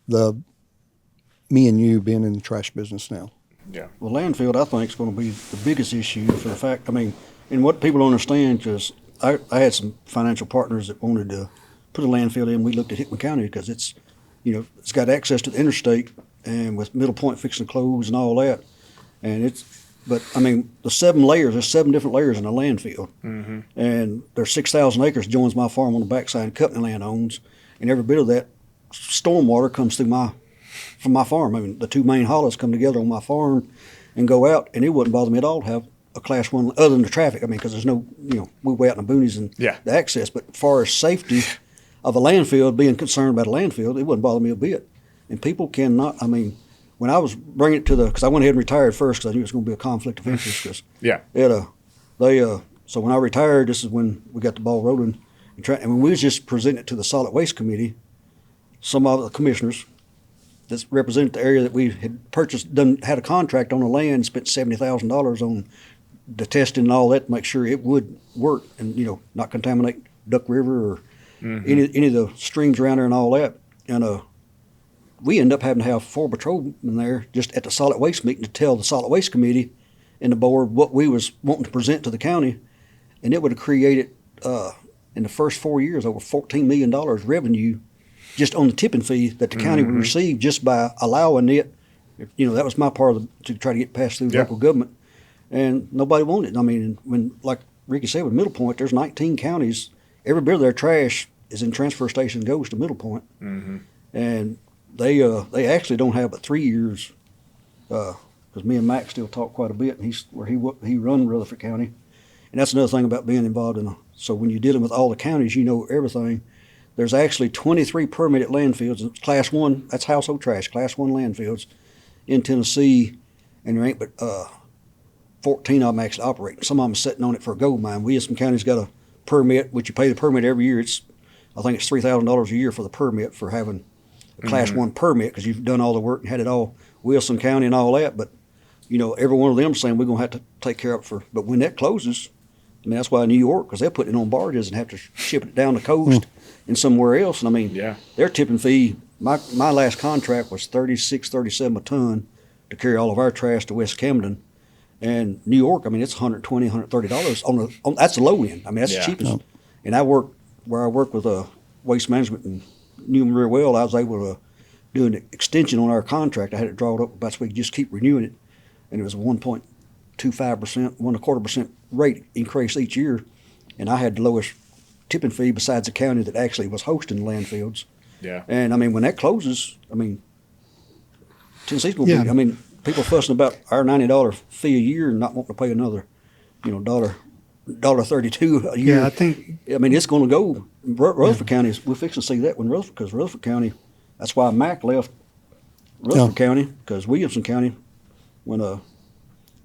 me and you being in the trash business now. Yeah. Well, landfill, I think, is going to be the biggest issue for the fact, and what people don't understand, because I had some financial partners that wanted to put a landfill in. We looked at Hickman County because it's got access to the interstate, and with Middle Point fixing to close and all that. But the 7 layers, there's 7 different layers in a landfill. Mm-hmm. And there's 6,000 acres joins my farm on the backside, company land owns, and every bit of that stormwater comes from my farm. The 2 main hollows come together on my farm and go out, and it wouldn't bother me at all to have a class 1, other than the traffic. Because there's no, we're way out in the boonies and the access. But as far as safety of a landfill, being concerned about a landfill, it wouldn't bother me a bit. And people cannot, when I was bringing it to because I went ahead and retired first because I knew it was going to be a conflict of interest. So when I retired, this is when we got the ball rolling. And when we was just presenting it to the Solid Waste Committee, some of the commissioners that represented the area that we had purchased, had a contract on the land, spent $70,000 on the testing and all that to make sure it would work and, not contaminate Duck River or any of the streams around there and all that. And we end up having to have 4 patrolmen there just at the solid waste meeting to tell the Solid Waste Committee in the board what we was wanting to present to the county, and it would have created in the first 4 years over $14 million revenue just on the tipping fee that the county would receive just by allowing it. That was my part to try to get passed through local government, and nobody wanted it. I mean, when, like Ricky said, with Middle Point, there's 19 counties. Every bit of their trash is in transfer station goes to Middle Point, and they actually don't have but 3 years. Because me and Mac still talk quite a bit, and he run Rutherford County, and that's another thing about being involved in. So when you're dealing with all the counties, you know everything. There's actually 23 permitted landfills. Class 1, that's household trash, Class 1 landfills in Tennessee, and there ain't but 14 of them actually operating. Some of them are sitting on it for a gold mine. We in some counties got a permit, which you pay the permit every year. I think it's $3,000 a year for the permit for having a Class 1 permit because you've done all the work and had it all, Wilson County and all that. But, every one of them saying we're going to have to take care of it but when that closes, I mean, that's why New York, because they're putting it on barges and have to ship it down the coast and somewhere else. And I mean, their tipping fee, my last contract was $36-37 a ton to carry all of our trash to West Camden. And New York, I mean, it's $120, $130 that's the low end. I mean, that's the cheapest. And I work with waste management and knew them very well. I was able to do an extension on our contract. I had it drawn up about so we could just keep renewing it. And it was a 1.25%, 1.25% rate increase each year. And I had the lowest tipping fee besides the county that actually was hosting the landfills. Yeah. And I mean, when that closes, I mean, Tennessee's going to be, I mean, people fussing about our $90 fee a year and not wanting to pay another, $1.32 a year. Yeah, I mean, it's going to go. Rutherford County, we're fixing to see that because Rutherford County, that's why Mac left Rutherford County, because Williamson County, when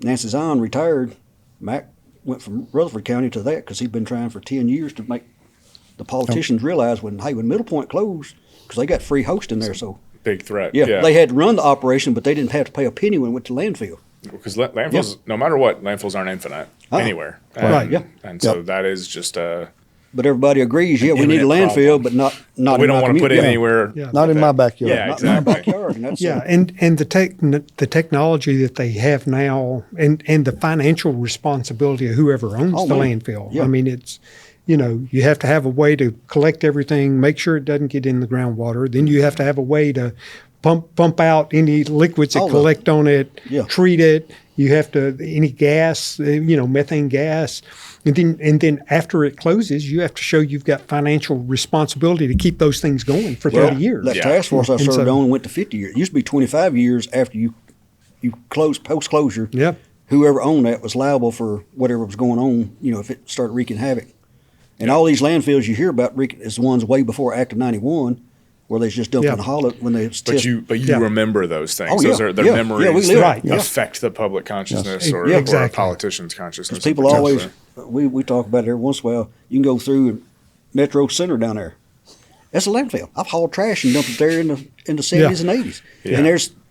Nancy Zion retired, Mac went from Rutherford County to that because he'd been trying for 10 years to make the politicians realize when Middle Point closed, because they got free hosting there, so. Big threat. Yeah, they had to run the operation, but they didn't have to pay a penny when it went to landfill. Because landfills, no matter what, landfills aren't infinite anywhere. And, right, yeah. And so that is just a... But everybody agrees, we need a landfill, but not we don't want to put it anywhere. Yeah. Not in my backyard. Yeah, not in my backyard. And that's and the technology that they have now, and the financial responsibility of whoever owns the landfill. Yeah. I mean, it's, you have to have a way to collect everything, make sure it doesn't get in the groundwater. Then you have to have a way to pump out any liquids that collect on it, treat it. You have to, any gas, methane gas. And then after it closes, you have to show you've got financial responsibility to keep those things going for 30 years. That task force I served on went to 50 years. It used to be 25 years after you close, post-closure. Yep. Whoever owned that was liable for whatever was going on, if it started wreaking havoc. And all these landfills you hear about is the ones way before Act of 91, where they just dumped in the hollow when they But you remember those things. Those are their memories that affect the public consciousness or a politician's consciousness. People always, we talk about it every once in a while. You can go through Metro Center down there. That's a landfill. I've hauled trash and dumped it there in the 70s and 80s. Yeah.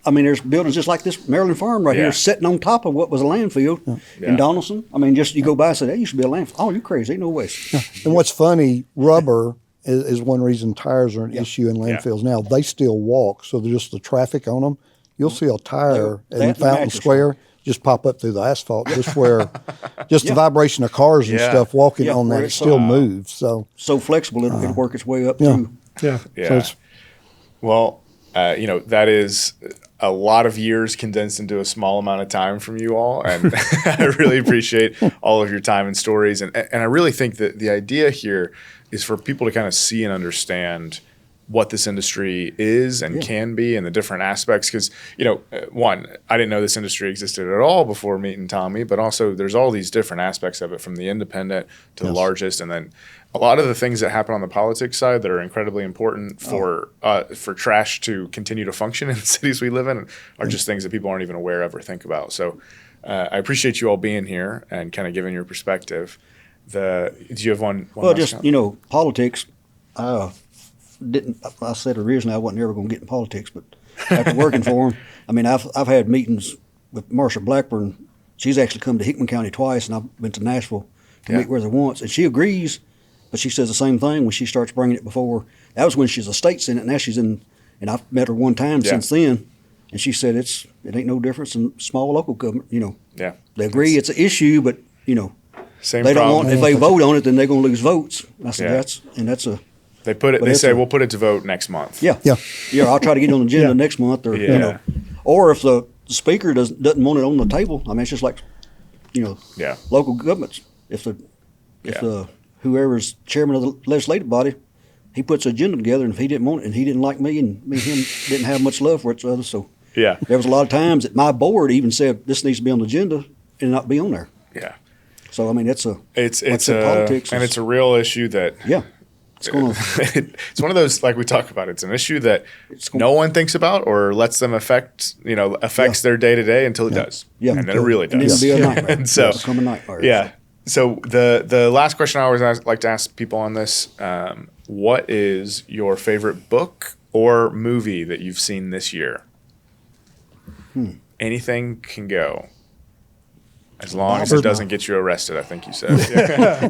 And there's buildings just like this Maryland Farm right here sitting on top of what was a landfill in Donaldson. I mean, just you go by and say, that used to be a landfill. Oh, you're crazy. Ain't no way. Yeah. And what's funny, rubber is one reason tires are an issue in landfills now. They still walk, so just the traffic on them. You'll see a tire in Fountain Square just pop up through the asphalt, just where the vibration of cars and stuff walking on that, it still moves. So flexible, it'll work its way up through. Yeah. So that is a lot of years condensed into a small amount of time from you all. And I really appreciate all of your time and stories. And I really think that the idea here is for people to kind of see and understand what this industry is and can be and the different aspects. Because, one, I didn't know this industry existed at all before meeting Tommy, but also there's all these different aspects of it, from the independent to the largest. And then a lot of the things that happen on the politics side that are incredibly important for trash to continue to function in the cities we live in are just things that people aren't even aware of or think about. So I appreciate you all being here and kind of giving your perspective. Do you have one? Well, just, politics, I said originally I wasn't ever going to get in politics, but after working for him, I mean, I've had meetings with Marsha Blackburn. She's actually come to Hickman County twice, and I've been to Nashville to meet with her once, and she agrees, but she says the same thing when she starts bringing it before. That was when she's a state senate. Now she's in, and I've met her one time since then. And she said it ain't no difference in small local government. Yeah. They agree it's an issue, but Same they don't problem. want, if they vote on it, then they're going to lose votes. I said Yeah. that's a They put it. But They it's say a- we'll put it to vote next month. yeah Yeah. yeah. I'll try to get it on the agenda Yeah. next month, or Yeah. or if the speaker doesn't want it on the table. I mean, it's just like Yeah. local governments. If the whoever's chairman of the legislative body, he puts an agenda together, and if he didn't want it, and he didn't like me, and me and him didn't have much love for each other, so Yeah. there was a lot of times that my board even said this needs to be on the agenda and not be on there. Yeah. So I mean, it's It's in a politics and is- it's a real issue that it's going to it's one of those, like we talk about. It's an issue that gonna- no one thinks about or lets them affects their day to day until it does. Yeah. And then it really and does. it'll be a nightmare. And so It'll become a nightmare. yeah. So the last question I always like to ask people on this: what is your favorite book or movie that you've seen this year? Anything can go. As long as it doesn't get you arrested, I think you said. Yeah.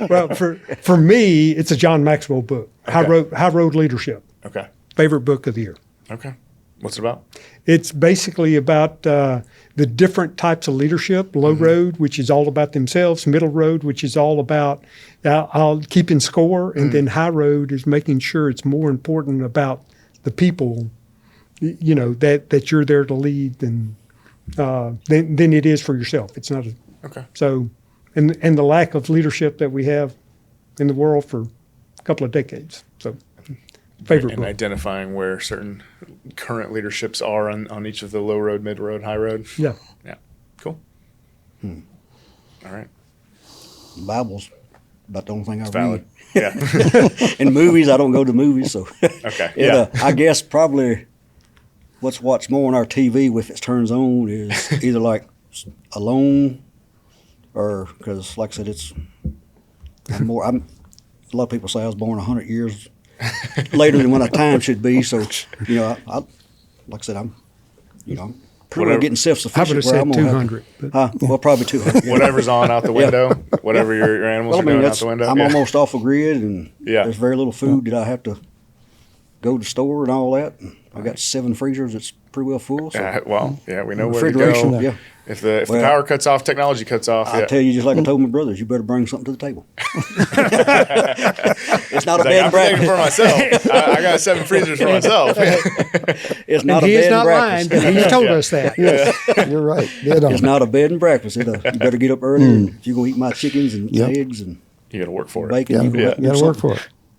Well, for me, it's a John Maxwell book, High Road Leadership. Okay. Favorite book of the year. Okay. What's it about? It's basically about the different types of leadership. Low road, which is all about themselves. Middle road, which is all about keeping score. And then high road is making sure it's more important about the people, that you're there to lead than it is for yourself. It's not Okay. so, and the lack of leadership that we have in the world for a couple of decades. So, favorite And book. identifying where certain current leaderships are on each of the low road, mid road, high road. Yeah. Yeah. Cool. All right. The Bible's about the only thing I It's read. valid. Yeah. In movies, I don't go to movies, so Okay. Yeah. I guess probably what's watched more on our TV if it turns on is either like Alone, or because like I said, a lot of people say I was born 100 years later than when a time should be. So I like I said, I'm pretty Whatever. well getting I would self-sufficient. have where said I'm gonna have 200. to- But well, probably 200. Yeah. Whatever's on out the window, whatever your animals Well, I are mean, doing out the window. I'm yeah. almost off the grid, and Yeah. there's very little food that I have to go to the store and all that. And I got 7 freezers that's pretty well full. So We know where to refrigeration, go. yeah. If the Well, power cuts off, technology cuts off. I Yeah. tell you, just like I told my brothers, you better bring something to the table. It's not a Like, bed I'm and thinking breakfast. for myself. I got 7 freezers for myself. It's not and a he bed is not and lying, breakfast. but he's told us that. You're right. Dead on. It's not a bed and breakfast. You better get up early. And if you're gonna eat my chickens and Yep. eggs and You got to work for it. bacon, Yeah, you're gonna have to you do got to work something.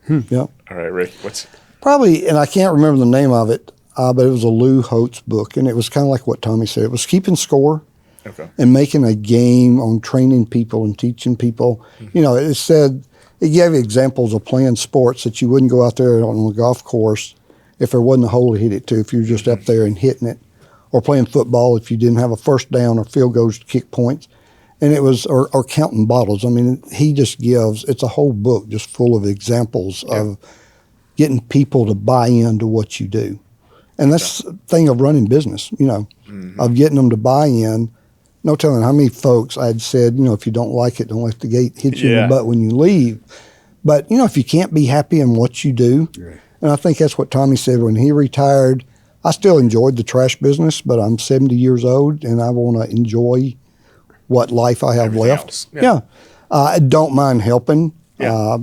for it. Yep. All right, Rick. What's Probably, and I can't remember the name of it, but it was a Lou Holtz book, and it was kind of like what Tommy said. It was keeping score okay? and making a game on training people and teaching people. It said, it gave examples of playing sports that you wouldn't go out there on the golf course if there wasn't a hole to hit it to, if you were just up there and hitting it, or playing football if you didn't have a first down or field goals to kick points. And it was, or counting bottles. I mean, he just gives, it's a whole book just full of examples of getting people to buy into what you do. And that's the thing of running business, of getting them to buy in. No telling how many folks I'd said, if you don't like it, don't let the gate hit you in the butt when you leave. But, if you can't be happy in what you do, and I think that's what Tommy said when he retired. I still enjoyed the trash business, but I'm 70 years old and I want to enjoy what life I have Everything left. else. Yeah. I don't mind helping. Yeah.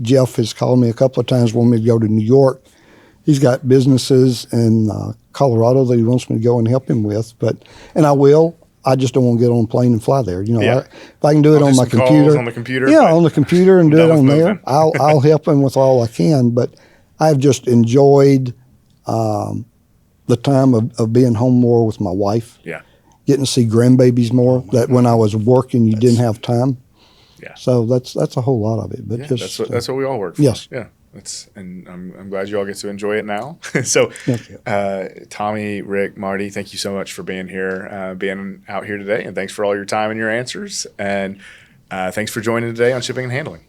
Jeff has called me a couple of times, wanted me to go to New York. He's got businesses in Colorado that he wants me to go and help him with, and I will. I just don't want to get on a plane and fly there. If I can do it I'll on do my some calls computer, on the computer, yeah, but on the computer and do done it with on there. moving. I'll help him with all I can, but I've just enjoyed the time of being home more with my wife. Yeah. Getting to see grandbabies more. That when I was working, you didn't have time. Yeah. So that's a whole lot of it. But Yeah, just that's what we all work for. Yes. Yeah. And I'm glad you all get to enjoy it now. So, Tommy, Rick, Marty, thank you so much for being here, being out here today, and thanks for all your time and your answers. And thanks for joining today on Shipping and Handling.